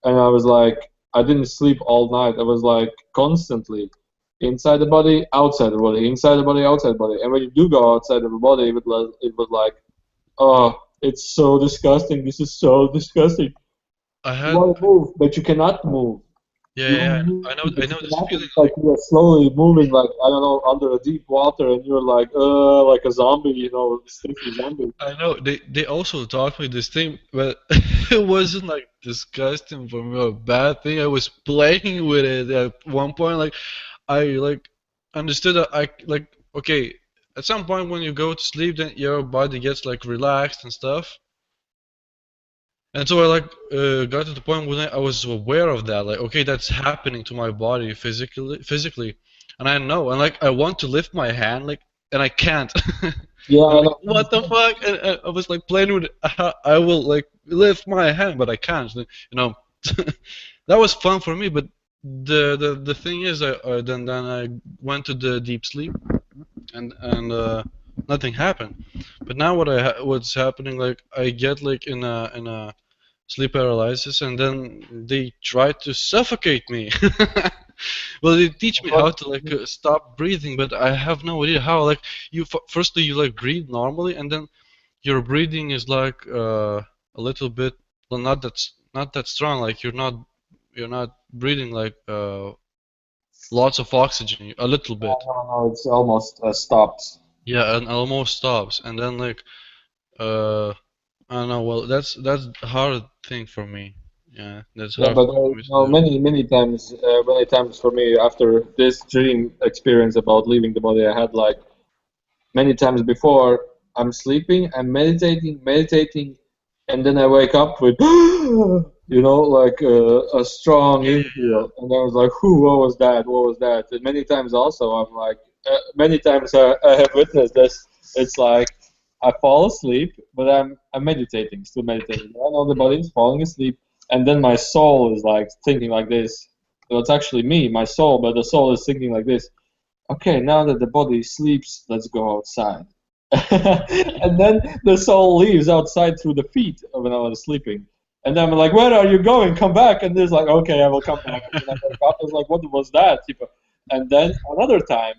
and I was like, I didn't sleep all night. I was like constantly inside the body, outside the body, inside the body, outside the body. And when you do go outside of the body, it was like, oh, it's so disgusting. This is so disgusting. You want to move, but you cannot move. Yeah. I know this feeling. Like you are slowly moving, like I don't know, under a deep water, and you're like a zombie, sticky zombie. I know they also taught me this thing, but it wasn't like disgusting for me or a bad thing. I was playing with it at one point. Like I understood that okay, at some point when you go to sleep, then your body gets like relaxed and stuff. And so I got to the point when I was aware of that, like okay, that's happening to my body physically, and I know, and like I want to lift my hand, like, and I can't. Yeah, I know. What the fuck? And I was like playing with how I will like lift my hand, but I can't. That was fun for me. But the thing is, then I went to the deep sleep, and nothing happened. But now what's happening? Like I get like in a sleep paralysis, and then they try to suffocate me. Well, they teach me how to like stop breathing, but I have no idea how. Like firstly you like breathe normally, and then your breathing is like a little bit, well, not that strong. Like you're not breathing like lots of oxygen, a little bit. No, it's almost stopped. Yeah, and almost stops, and then like I don't know. Well, that's a hard thing for me. Yeah, that's Yeah, hard but for me to do. many times for me after this dream experience about leaving the body, I had like many times before. I'm sleeping, I'm meditating, and then I wake up with, like a strong inhale, and I was like, what was that? What was that? And many times also, I'm like, many times I have witnessed this. It's like I fall asleep, but I'm meditating, still meditating. I know the body is falling asleep, and then my soul is like thinking like this. So it's actually me, my soul, but the soul is thinking like this. Okay, now that the body sleeps, let's go outside. And then the soul leaves outside through the feet when I was sleeping. And then I'm like, where are you going? Come back. And there's like, okay, I will come back. And then I wake up, I was like, what was that? And then another time,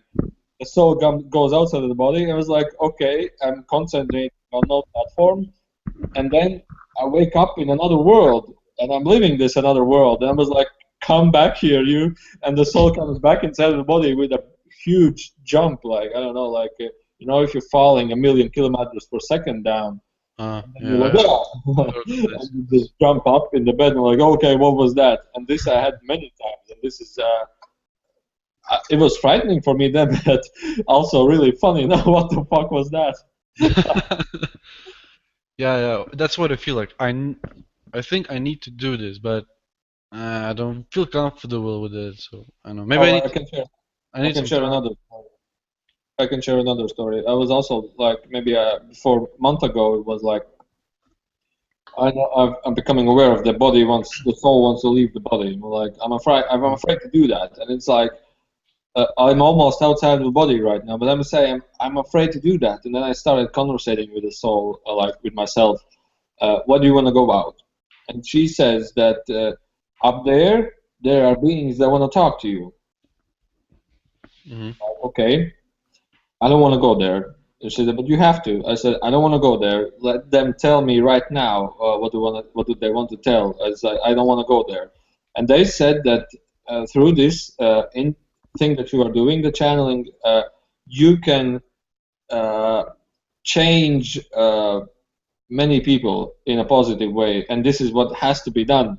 the soul goes outside of the body. And I was like, okay, I'm concentrating on no platform. And then I wake up in another world, and I'm living this another world. And I was like, come back here, you. And the soul comes back inside of the body with a huge jump, like, I don't know, like, if you're falling 1,000,000 kilometers per second down, and you just jump up in the bed and like, okay, what was that? And this I had many times, and this is, it was frightening for me then, but also really funny. Now, what the fuck was that? Yeah, that's what I feel like. I think I need to do this, but I don't feel comfortable with it. So I don't know. Maybe I can share another. I can share another story. I was also like maybe before a month ago. It was like I'm becoming aware of the soul wants to leave the body. Like I'm afraid to do that, and it's like I'm almost outside of the body right now, but I'm saying I'm afraid to do that. And then I started conversating with the soul, like with myself. What do you want to go out? And she says that up there are beings that want to talk to you. Mhm. Okay, I don't want to go there. She said, but you have to. I said, I don't want to go there. Let them tell me right now what do they want to tell. I said, I don't want to go there. And they said that through this thing that you are doing, the channeling, you can change many people in a positive way, and this is what has to be done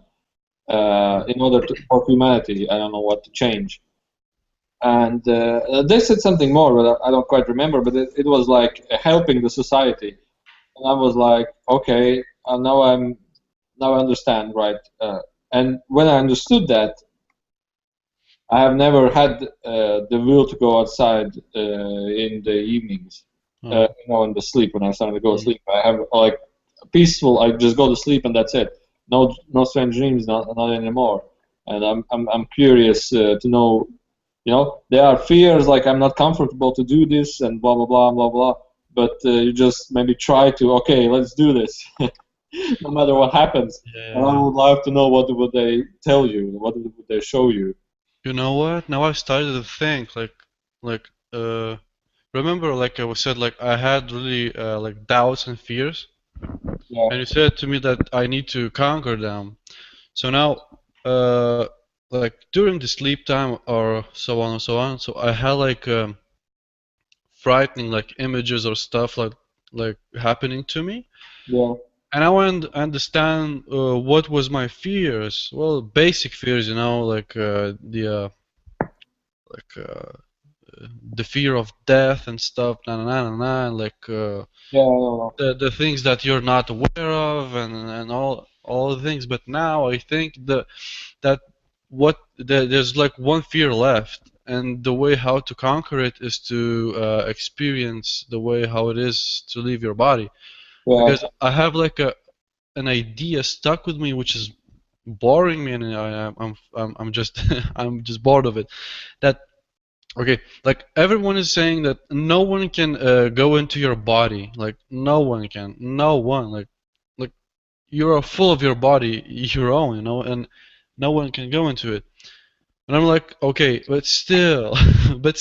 in order for humanity. I don't know what to change. And they said something more, but I don't quite remember. But it was like helping the society, and I was like, okay, now I understand, right? And when I understood that, I have never had the will to go outside in the evenings. In the sleep when I'm starting to go to sleep, I have like peaceful. I just go to sleep and that's it. No strange dreams, not anymore. And I'm curious to know. There are fears like I'm not comfortable to do this and blah blah blah blah blah. But you just maybe try to let's do this, no matter what happens. Yeah. And I would love to know what would they tell you, what would they show you. You know what? Now I've started to think remember like I said like I had really like doubts and fears, Yeah. and you said to me that I need to conquer them. So now like during the sleep time or so on and so on, so I had like frightening like images or stuff like happening to me. Yeah. And I want to understand what was my fears. Well, basic fears, like the fear of death and stuff, and like the things that you're not aware of, and all the things. But now I think there's like one fear left, and the way how to conquer it is to experience the way how it is to leave your body. Yeah. Because I have like an idea stuck with me, which is boring me, and I'm just I'm just bored of it. That okay, like everyone is saying that no one can go into your body, like no one can, no one, like you're full of your body, your own, and no one can go into it. And I'm like, okay, but still, what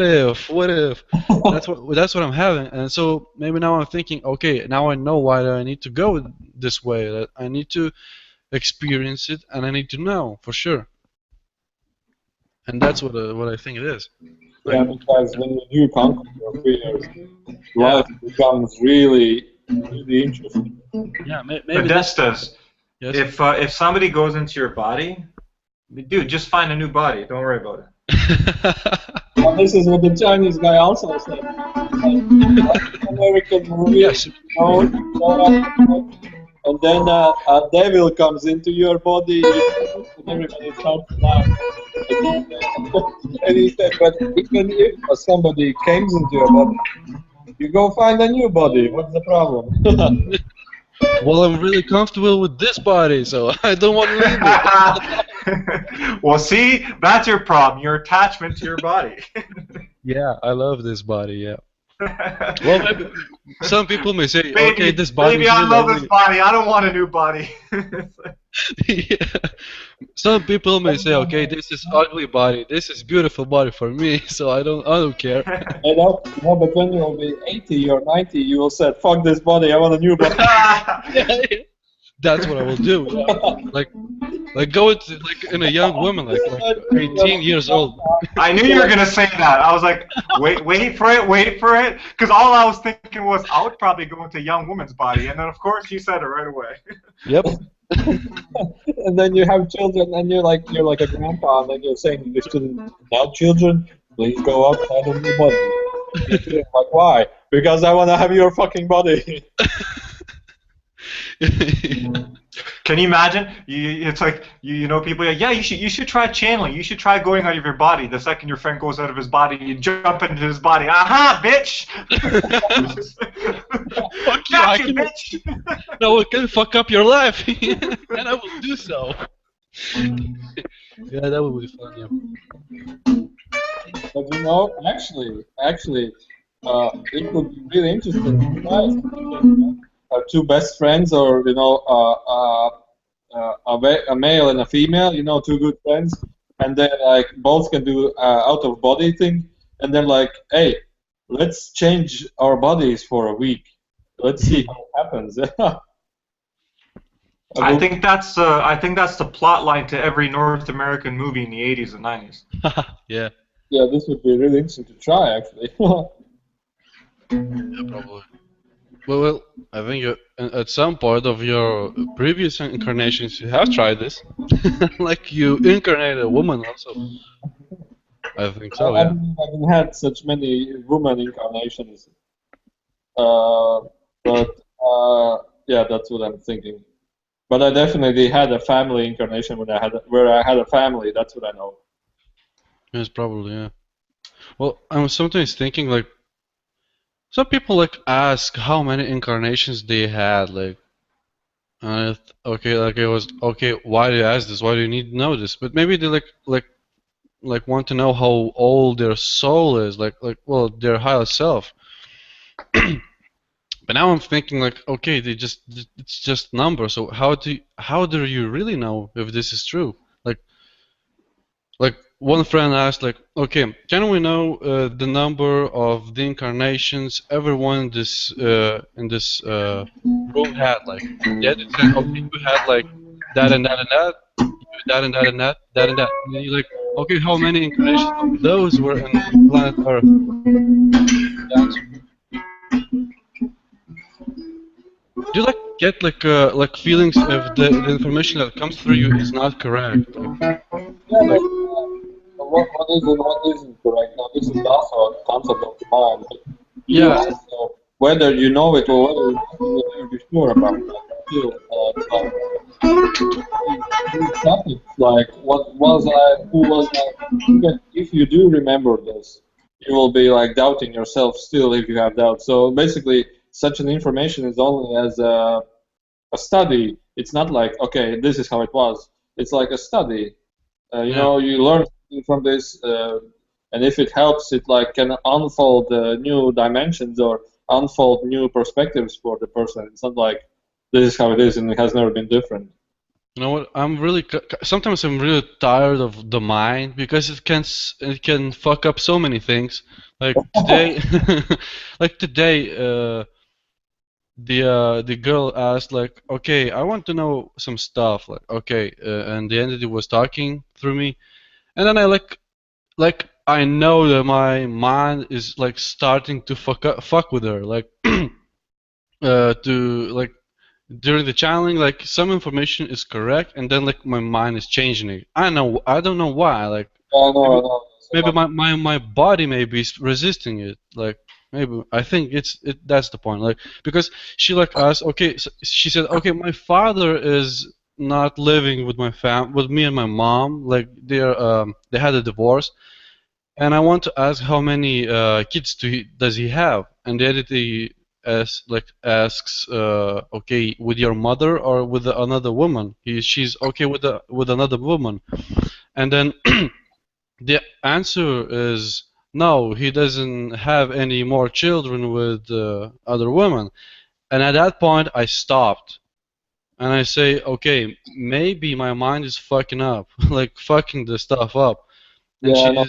if? That's what I'm having. And so maybe now I'm thinking, okay, now I know why I need to go this way. That I need to experience it, and I need to know for sure. And that's what I think it is. Yeah, because when you do conquer your fears, life becomes really, really interesting. Yeah, maybe. Modestas, Yes. if somebody goes into your body, dude, just find a new body. Don't worry about it. And this is what the Chinese guy also said. American movie, Yes. And then a devil comes into your body, and everybody starts to laugh. And he said, but even if somebody comes into your body, you go find a new body. What's the problem? Well, I'm really comfortable with this body, so I don't want to leave it. Well, see, that's your problem. Your attachment to your body. Yeah, I love this body. Yeah. Well, maybe some people may say, Baby, okay, this body. Baby, I love this body. I don't want a new body. Yeah. Some people may say, okay, this is ugly body. This is beautiful body for me. So I don't care. But when you will be 80 or 90, you will say, fuck this body. I want a new body. That's what I will do. Like go into in a young woman, like 18 years old. I knew you were gonna say that. I was like, wait for it, because all I was thinking was I would probably go into a young woman's body, and then of course you said it right away. Yep. And then you have children, and you're like a grandpa, and then you're saying to students, now children, please go outside of your body. Like, why? Because I want to have your fucking body. Can you imagine? It's like you know people. Yeah, you should try channeling. You should try going out of your body. The second your friend goes out of his body, you jump into his body. Aha, bitch! Fuck you, I can, bitch! No, it can fuck up your life, and I will do so. Yeah, that would be fun. Yeah. But you know, actually, it would be really interesting to try something. Two best friends, or you know, a male and a female, you know, two good friends, and then like both can do out of body thing, and then like, hey, let's change our bodies for a week. Let's see how it happens. I think that's the plot line to every North American movie in the 80s and 90s. Yeah, Yeah, this would be really interesting to try, actually. yeah, probably. Well, I think at some point of your previous incarnations, you have tried this. Like you incarnated a woman also. I think so, I yeah. haven't had such many woman incarnations, but yeah, that's what I'm thinking. But I definitely had a family incarnation where I had a family. That's what I know. Yes, probably, yeah. Well, I'm sometimes thinking like some people like ask how many incarnations they had, like okay, like it was okay, why do you ask this? Why do you need to know this? But maybe they like want to know how old their soul is, like well, their higher self. But now I'm thinking like, okay, it's just numbers. So how do you really know if this is true? Like one friend asked, like, okay, can we know the number of the incarnations everyone in this room had? Like, yeah, it said, okay, you had like that and that and that, you that and that and that, that and that. And then you're like, okay, how many incarnations of those were in planet Earth? The answer. Do you like get like feelings if the information that comes through you is not correct? Yeah, Like but what is and what isn't correct? Now, this is also a concept of the mind. But you yeah, also, whether you know it or whether you will never be sure about that. Still, it's like these topics, like what was I, who was I? Even if you do remember this, you will be like doubting yourself still if you have doubts. So basically, such an information is only as a study. It's not like, okay, this is how it was. It's like a study. You yeah. know, you learn something from this, and if it helps, it like can unfold new dimensions or unfold new perspectives for the person. It's not like this is how it is and it has never been different. You know what? Sometimes I'm really tired of the mind because it can fuck up so many things. Like today, like today, the girl asked like, okay, I want to know some stuff. Like, okay, and the entity was talking through me, and then I like I know that my mind is like starting to fuck with her, like to like during the channeling, like some information is correct, and then like my mind is changing it. I don't know why. Like I maybe know. maybe my body maybe is resisting it. Like maybe I think that's the point. Like because she like asked, okay, so she said, okay, my father is not living with with me and my mom. Like they had a divorce, and I want to ask how many kids does he have? And the entity asks, okay, with your mother or with another woman? She's okay with another woman, and then the answer is no, he doesn't have any more children with other women. And at that point, I stopped. And I say, okay, maybe my mind is fucking up, like fucking the stuff up. And Yeah, I know.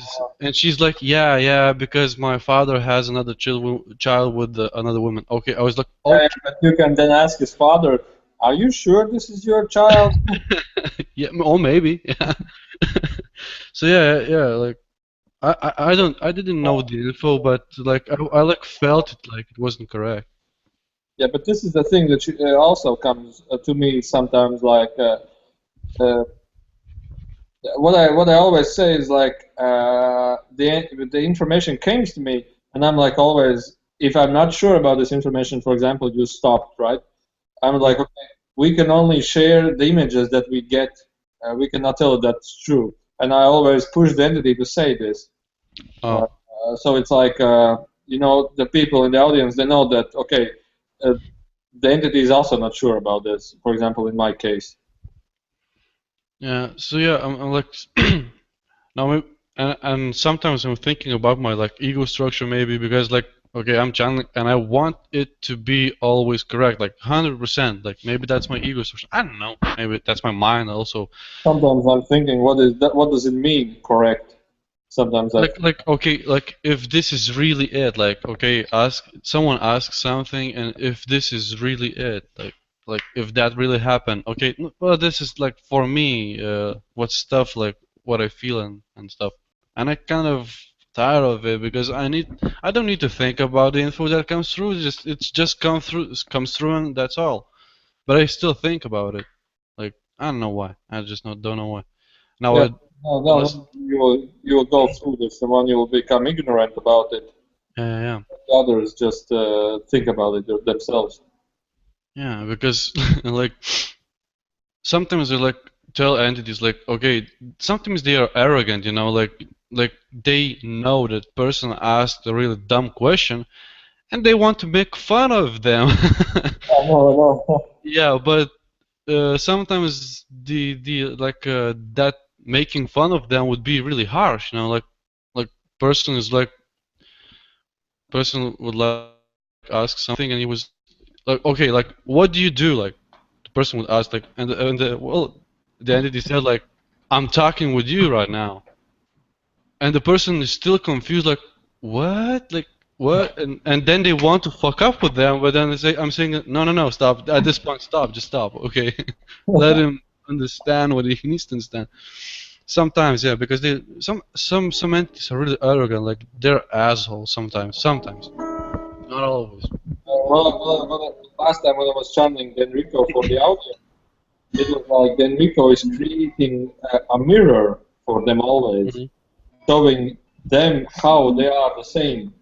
she's like, yeah, because my father has another child with another woman. Okay, I was like, Yeah, okay, but you can then ask his father, "Are you sure this is your child?" yeah, or maybe, yeah. So yeah, like I didn't know the info, but like I like felt it like it wasn't correct. Yeah, but this is the thing that also comes to me sometimes. Like uh, what I always say is like the information comes to me, and I'm like always, if I'm not sure about this information, for example, you stopped, right? I'm like, okay, we can only share the images that we get. We cannot tell if that's true. And I always push the entity to say this. Oh, So it's like, you know, the people in the audience, they know that, okay, uh, the entity is also not sure about this, for example, in my case. yeah. So yeah, I'm like now and sometimes I'm thinking about my like ego structure maybe because like okay I'm channeling and I want it to be always correct like 100% like maybe that's my ego structure. I don't know. Maybe that's my mind also. Sometimes I'm thinking, what is that? What does it mean? Correct. Sometimes I. Like okay like if this is really it like okay ask someone asks something and if this is really it like if that really happened okay well this is like for me what stuff like what I feel and stuff and I kind of tired of it because I don't need to think about the info that comes through it's just comes through and that's all but I still think about it like I don't know why I just don't know why now Yeah. I, unless No, you will go through this, and when you will become ignorant about it, yeah. others just think about it themselves. Yeah, because like sometimes they like tell entities like okay, sometimes they are arrogant, you know, like they know that person asked a really dumb question and they want to make fun of them. No. Yeah, but sometimes the like that making fun of them would be really harsh, you know, like person is like person would like ask something and he was like okay, like what do you do like the person would ask like well the entity said like I'm talking with you right now and the person is still confused like what like what and then they want to fuck up with them but then they say I'm saying no stop at this point stop just stop okay let him understand what he needs to understand sometimes yeah because they some entities are really arrogant like they're assholes sometimes not always. Last time when I was channeling Enrico for the audio, it was like Enrico is creating a mirror for them always, showing them how they are the same,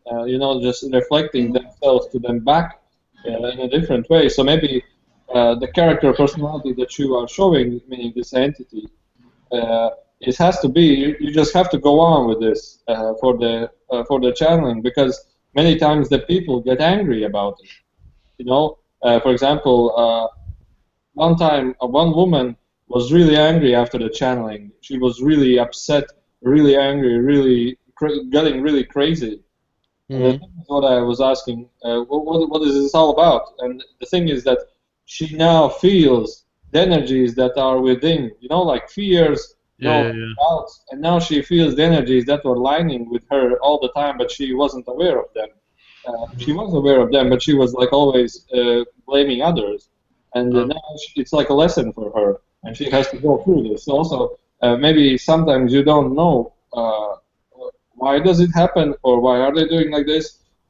just reflecting themselves to them back in a different way. So maybe the character personality that you are showing, meaning this entity, it has to be. You just have to go on with this for the channeling because many times the people get angry about it. For example, one time one woman was really angry after the channeling. She was really upset, really angry, really getting really crazy. And the thing is what I was asking, what is this all about? And the thing is that she now feels the energies that are within, like fears, Yeah. doubts, and now she feels the energies that were lining with her all the time, but she wasn't aware of them. She was aware of them, but she was like always blaming others. And now it's like a lesson for her, and she has to go through this. Also, maybe sometimes you don't know why does it happen or why are they doing like this,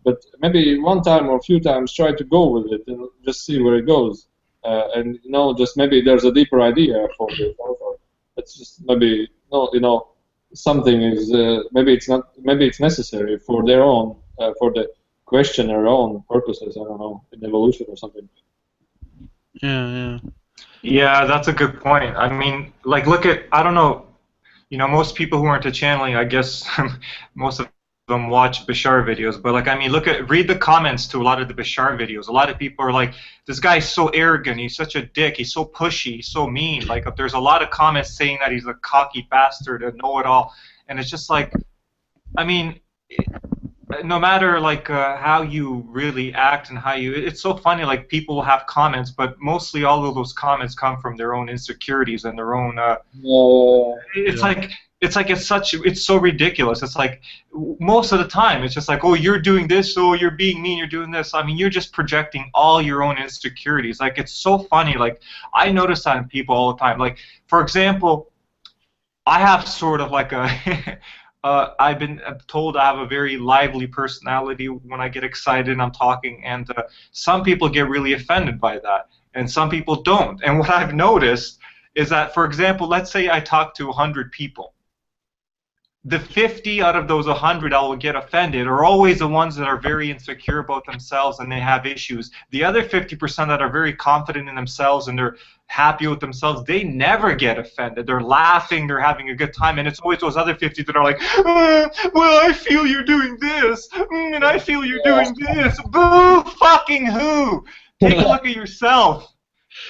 but maybe one time or a few times try to go with it and just see where it goes. And just maybe there's a deeper idea for this also. It's just maybe something is maybe it's not maybe it's necessary for their own for the questioner own purposes. I don't know, in evolution or something. Yeah. Yeah, that's a good point. I mean, like, look at, I don't know, most people who aren't into channeling, I guess most of them watch Bashar videos, but like, I mean, read the comments to a lot of the Bashar videos. A lot of people are like, this guy's so arrogant, he's such a dick, he's so pushy, he's so mean. Like, there's a lot of comments saying that he's a cocky bastard, a know-it-all, and it's just like, I mean, no matter like how you really act and it's so funny, like people will have comments, but mostly all of those comments come from their own insecurities and their own it's so ridiculous. It's like most of the time it's just like, oh, you're doing this, oh, you're being mean, you're doing this. I mean, you're just projecting all your own insecurities. Like, it's so funny. Like, I notice that in people all the time. Like, for example, I have sort of like a I've been told I have a very lively personality when I get excited and I'm talking, and some people get really offended by that, and some people don't. And what I've noticed is that, for example, let's say I talk to 100 people. The 50 out of those 100 I will get offended are always the ones that are very insecure about themselves and they have issues. The other 50% that are very confident in themselves and they're happy with themselves, they never get offended. They're laughing, they're having a good time, and it's always those other 50 that are like, well, I feel you're doing this, and I feel you're doing this. Boo fucking who? Take a look at yourself.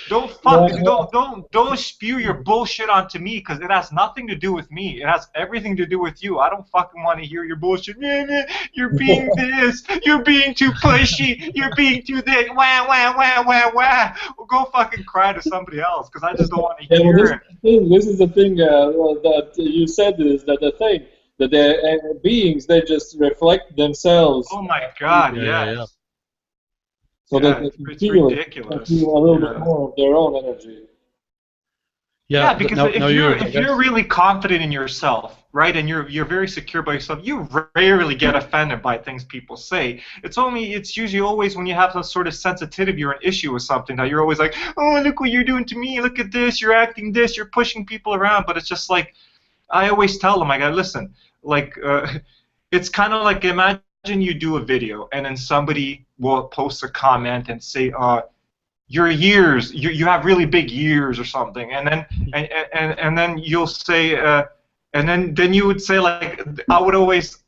Don't spew your bullshit onto me, because it has nothing to do with me. It has everything to do with you. I don't fucking want to hear your bullshit. You're being this. You're being too pushy. You're being too this. Wah wah wah wah wah. Well, go fucking cry to somebody else, because I just don't want to Yeah, hear it. this is the thing that you said is that the thing that the beings, they just reflect themselves. Oh my god, Yeah. yes. So Yeah, that they it's can feel ridiculous. a little Yeah. bit more of their own energy. Yeah, because now if you're, you're really confident in yourself, right, and you're very secure by yourself, you rarely get offended by things people say. It's usually always when you have some sort of sensitivity or an issue with something that you're always like, oh, look what you're doing to me, look at this, you're acting this, you're pushing people around. But it's just like, I always tell them, I go, listen, like, it's kind of like, imagine you do a video and then somebody will post a comment and say, your ears, you have really big ears or something, and then and then you'll say, and then you would say, like,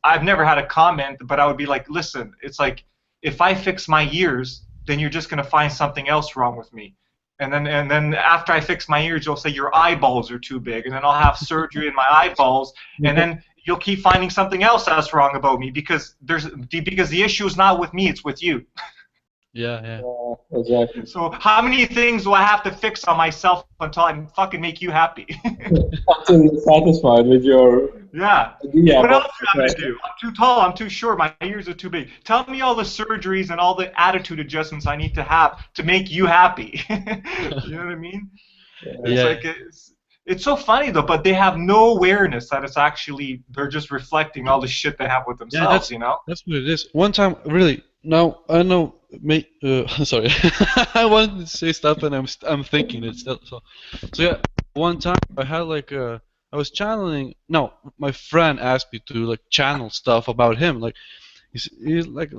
I've never had a comment, but I would be like, listen, it's like, if I fix my ears, then you're just gonna find something else wrong with me. And then after I fix my ears, you'll say your eyeballs are too big, and then I'll have surgery in my eyeballs, and then you'll keep finding something else that's wrong about me, because the issue is not with me, it's with you. yeah. Exactly. So how many things do I have to fix on myself until I fucking make you happy? Until you're satisfied with your Yeah. idea. What about else do I have to do? I'm too tall, I'm too short, my ears are too big. Tell me all the surgeries and all the attitude adjustments I need to have to make you happy. You know what I mean? It's like it's so funny though, but they have no awareness that it's actually, they're just reflecting all the shit they have with themselves, you know? That's what it is. One time, really. Now I know. Sorry, I wanted to say stuff and I'm thinking it still. So yeah. One time I had like I was channeling. No, my friend asked me to like channel stuff about him. Like he's like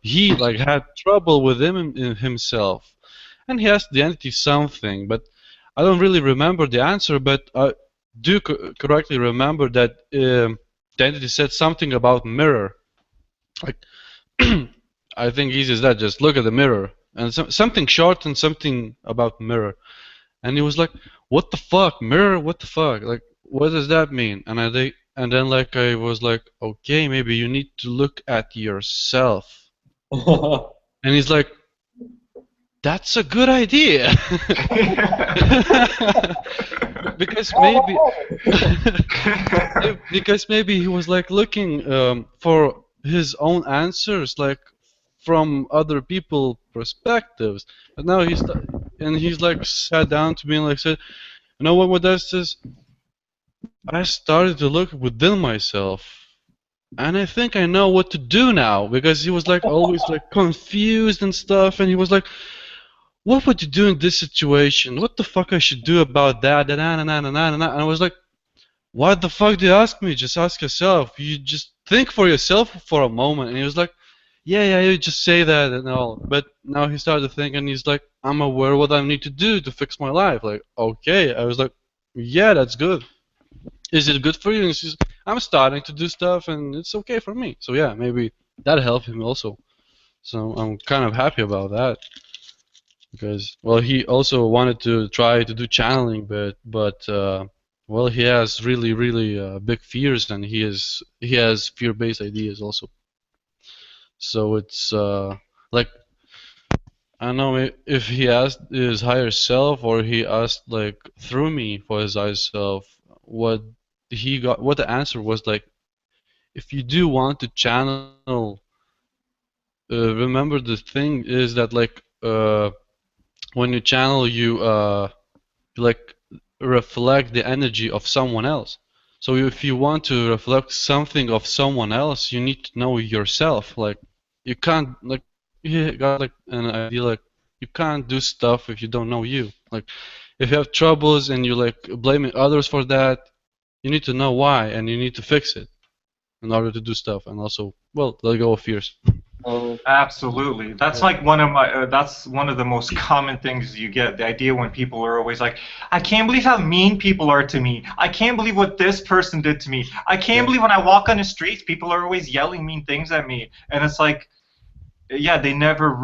he like had trouble with him in himself, and he asked the entity something, but I don't really remember the answer. But I do correctly remember that the entity said something about mirror. Like I think easy as that. Just look at the mirror and something short and something about mirror. And he was like, "What the fuck, mirror? What the fuck? Like, what does that mean?" And then like I was like, "Okay, maybe you need to look at yourself." And he's like, "That's a good idea." because maybe he was like looking for his own answers, like from other people perspectives. And now he's like sat down to me and like said, "You know what Modestas? I started to look within myself, and I think I know what to do now." Because he was like always like confused and stuff, and he was like, "What would you do in this situation? What the fuck I should do about that?" And I was like, "What the fuck do you ask me? Just ask yourself. You just think for yourself for a moment." And he was like, yeah, you just say that and all. But now he started thinking, he's like, "I'm aware what I need to do to fix my life." Like, okay. I was like, yeah, that's good. Is it good for you? And he says, "I'm starting to do stuff and it's okay for me." So yeah, maybe that helped him also. So I'm kind of happy about that. Because, well, he also wanted to try to do channeling, but well, he has really big fears, and he has fear-based ideas also. So it's like, I don't know if he asked his higher self or he asked like through me for his higher self, what the answer was like. If you do want to channel, remember the thing is that like when you channel, you like reflect the energy of someone else. So if you want to reflect something of someone else, you need to know yourself. Like, you can't, like, you got like an idea, like, you can't do stuff if you don't know you. Like, if you have troubles and you're like blaming others for that, you need to know why and you need to fix it in order to do stuff, and also, well, let go of fears. Absolutely. That's like that's one of the most common things you get. The idea when people are always like, "I can't believe how mean people are to me. I can't believe what this person did to me. I can't believe when I walk on the streets, people are always yelling mean things at me." And it's like, yeah, they never,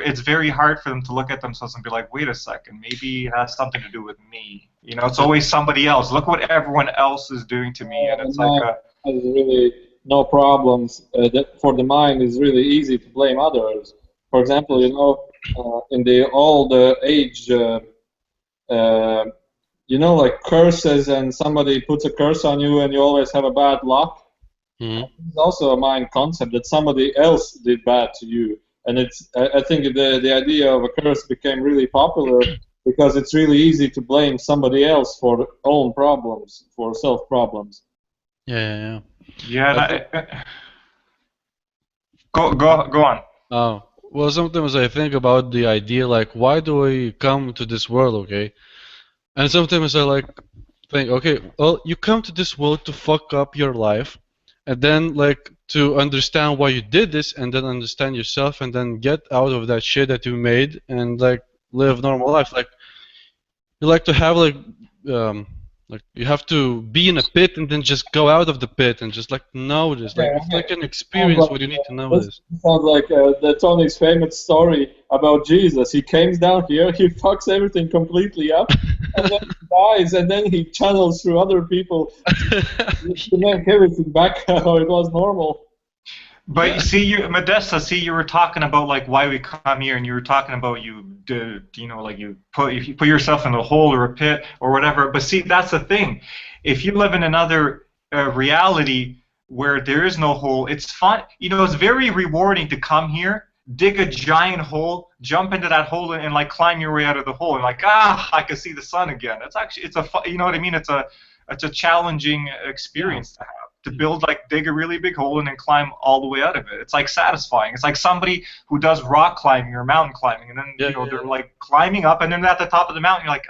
it's very hard for them to look at themselves and be like, wait a second, maybe it has something to do with me. You know, it's always somebody else. Look what everyone else is doing to me. And The it's like, mind has really no problems. For the mind, it's really easy to blame others. For example, in the old age, uh, like curses, and somebody puts a curse on you, and you always have a bad luck. Mhm. It's also a mind concept that somebody else did bad to you, and I think the idea of a curse became really popular because it's really easy to blame somebody else for own problems, for self problems. Yeah. yeah, I think, go on. well, sometimes I think about the idea like, why do we come to this world, okay? And sometimes I like think, okay, well, you come to this world to fuck up your life, and then like to understand why you did this, and then understand yourself, and then get out of that shit that you made, and like live normal life. Like you like to have like you have to be in a pit and then just go out of the pit and just like notice. Like it's like an Sounds experience like, what you need to this notice. sounds like the Tony's famous story about Jesus. He comes down here, he fucks everything completely up, and then he dies, and then he channels through other people to make everything back how it was normal. But Yeah. you see, Modesta, see, you were talking about like why we come here, and you were talking about like if you put yourself in a hole or a pit or whatever. But see, that's the thing. If you live in another reality where there is no hole, it's fun. You know, it's very rewarding to come here, dig a giant hole, jump into that hole, and like climb your way out of the hole, and like I can see the sun again. It's a you know what I mean? It's a challenging experience to have. To build like dig a really big hole and then climb all the way out of it. It's like satisfying. It's like somebody who does rock climbing or mountain climbing, and then they're like climbing up, and then at the top of the mountain, you're like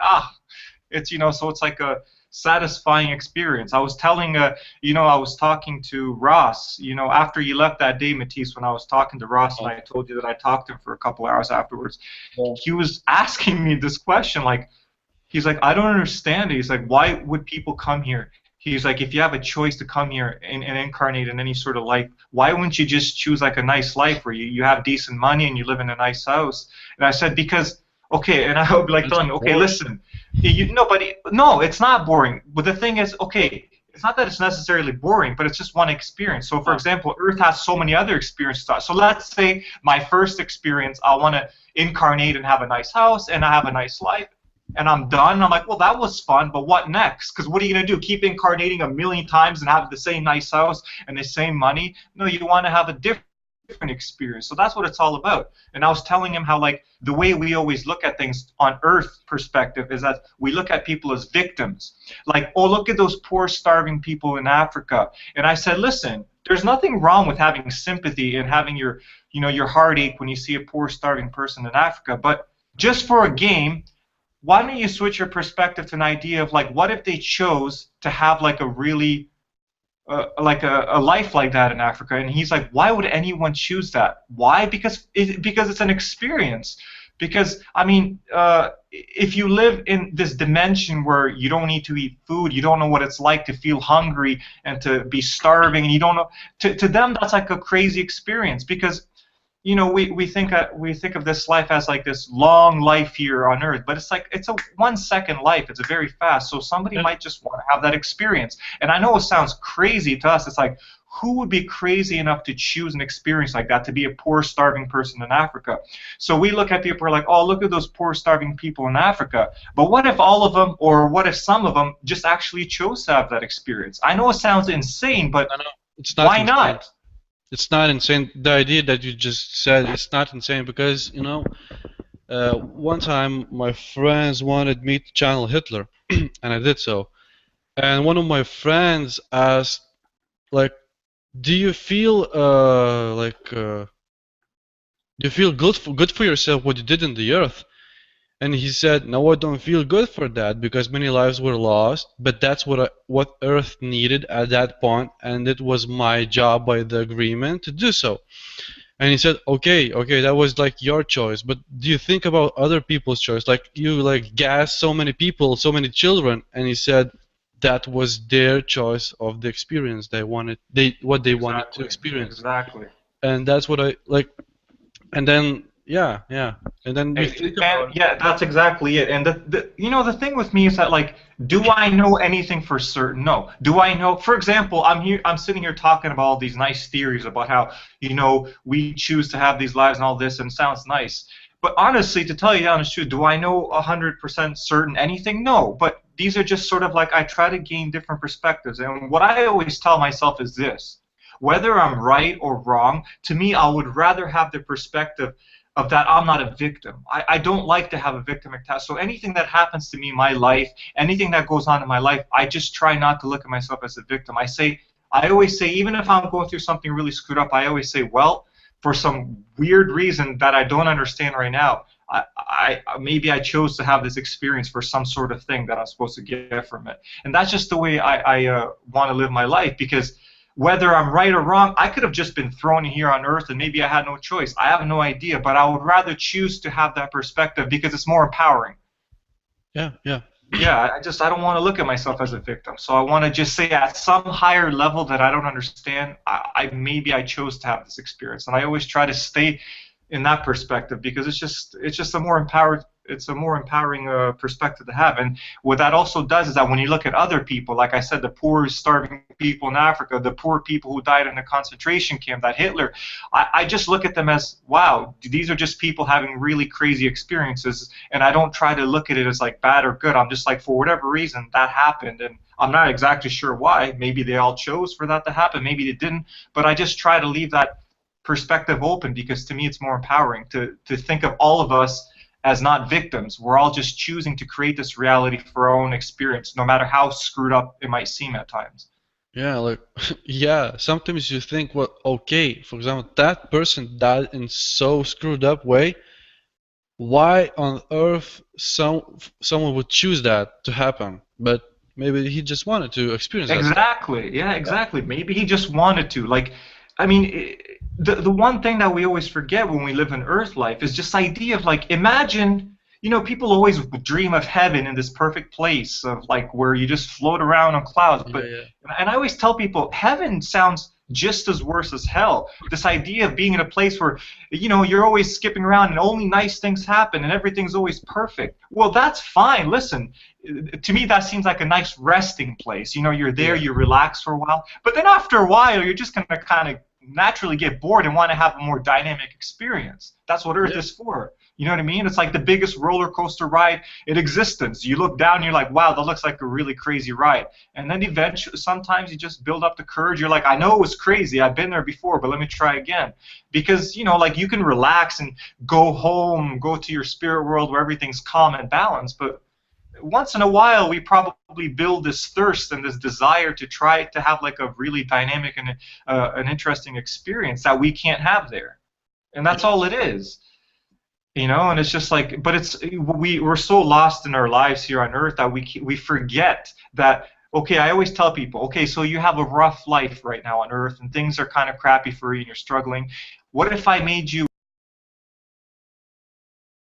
it's so it's like a satisfying experience. I was telling I was talking to Ross, after you left that day, Matisse, when I was talking to Ross, and I told you that I talked to him for a couple hours afterwards. Yeah. He was asking me this question, like he's like, I don't understand it. He's like, why would people come here? He's like, if you have a choice to come here and incarnate in any sort of life, why wouldn't you just choose like a nice life where you have decent money and you live in a nice house? And I said, because, okay, and I would be like telling him, okay, listen, no, it's not boring. But the thing is, okay, it's not that it's necessarily boring, but it's just one experience. So, for example, Earth has so many other experiences. So let's say my first experience, I want to incarnate and have a nice house and I have a nice life. And I'm done. I'm like, well, that was fun, but what next? Because what are you going to do? Keep incarnating a million times and have the same nice house and the same money? No, you want to have a different experience. So that's what it's all about. And I was telling him how, like, the way we always look at things on Earth perspective is that we look at people as victims. Like, oh, look at those poor, starving people in Africa. And I said, listen, there's nothing wrong with having sympathy and having your heartache when you see a poor, starving person in Africa. But just for a game, why don't you switch your perspective to an idea of like, what if they chose to have like a really like a life like that in Africa? And he's like, why would anyone choose that? Why? Because it's an experience. Because I mean, if you live in this dimension where you don't need to eat food, you don't know what it's like to feel hungry and to be starving, and you don't know. To them, that's like a crazy experience because. We think of this life as like this long life here on Earth, but it's like it's a 1 second life. It's a very fast. So somebody might just want to have that experience. And I know it sounds crazy to us. It's like, who would be crazy enough to choose an experience like that, to be a poor, starving person in Africa? So we look at people, we're like, oh, look at those poor, starving people in Africa. But what if all of them, or what if some of them, just actually chose to have that experience? I know it sounds insane, but It's not why insane. not? It's not insane. The idea that you just said, it's not insane because, one time my friends wanted me to channel Hitler, and I did so. And one of my friends asked, like, do you feel good for yourself what you did in the earth? And he said, no, I don't feel good for that because many lives were lost, but that's what Earth needed at that point, and it was my job by the agreement to do so. And he said, okay, that was like your choice, but do you think about other people's choice? Like you like gassed so many people, so many children, and he said that was their choice of the experience they wanted to experience. Exactly. and that's what I like. And then yeah, and then you think about it. Yeah, that's exactly it. And the thing with me is that, like, do I know anything for certain? No. Do I know? For example, I'm sitting here talking about all these nice theories about how we choose to have these lives and all this, and it sounds nice. But honestly, to tell you the honest truth, do I know 100% certain anything? No. But these are just sort of like, I try to gain different perspectives, and what I always tell myself is this: whether I'm right or wrong, to me, I would rather have the perspective of that I'm not a victim. I don't like to have a victim test. So anything that happens to me in my life, anything that goes on in my life, I just try not to look at myself as a victim. I always say, even if I'm going through something really screwed up, I always say, well, for some weird reason that I don't understand right now, maybe I chose to have this experience for some sort of thing that I'm supposed to get from it. And that's just the way I want to live my life, because whether I'm right or wrong, I could have just been thrown here on Earth and maybe I had no choice. I have no idea, but I would rather choose to have that perspective because it's more empowering. Yeah. Yeah, I don't want to look at myself as a victim. So I want to just say, at some higher level that I don't understand, maybe I chose to have this experience, and I always try to stay in that perspective because it's just a more empowered. It's a more empowering perspective to have. And what that also does is that when you look at other people, like I said, the poor, starving people in Africa, the poor people who died in the concentration camp, that Hitler, I just look at them as, wow, these are just people having really crazy experiences, and I don't try to look at it as like bad or good. I'm just like, for whatever reason, that happened, and I'm not exactly sure why. Maybe they all chose for that to happen, maybe they didn't, but I just try to leave that perspective open because to me it's more empowering to think of all of us as not victims. We're all just choosing to create this reality for our own experience, no matter how screwed up it might seem at times. Yeah, like yeah. Sometimes you think, well, okay, for example, that person died in so screwed up way. Why on earth someone would choose that to happen? But maybe he just wanted to experience that. Exactly. Yeah, exactly. Maybe he just wanted to. Like, I mean, the one thing that we always forget when we live in Earth life is just the idea of, like, imagine, people always dream of heaven in this perfect place of, like, where you just float around on clouds. But and I always tell people, heaven sounds just as worse as hell. This idea of being in a place where, you're always skipping around and only nice things happen and everything's always perfect. Well, that's fine. Listen, to me that seems like a nice resting place. You're there, you relax for a while, but then after a while you're just going to kind of naturally get bored and want to have a more dynamic experience. That's what Earth is for. You know what I mean? It's like the biggest roller coaster ride in existence. You look down and you're like, wow, that looks like a really crazy ride. And then eventually, sometimes you just build up the courage. You're like, I know it was crazy. I've been there before, but let me try again. Because, like, you can relax and go home, go to your spirit world where everything's calm and balanced. But once in a while, we probably build this thirst and this desire to try to have, like, a really dynamic and an interesting experience that we can't have there. And that's all it is. And it's just like, but we're so lost in our lives here on Earth that we forget that, okay, I always tell people, okay, so you have a rough life right now on Earth and things are kind of crappy for you and you're struggling. What if I made you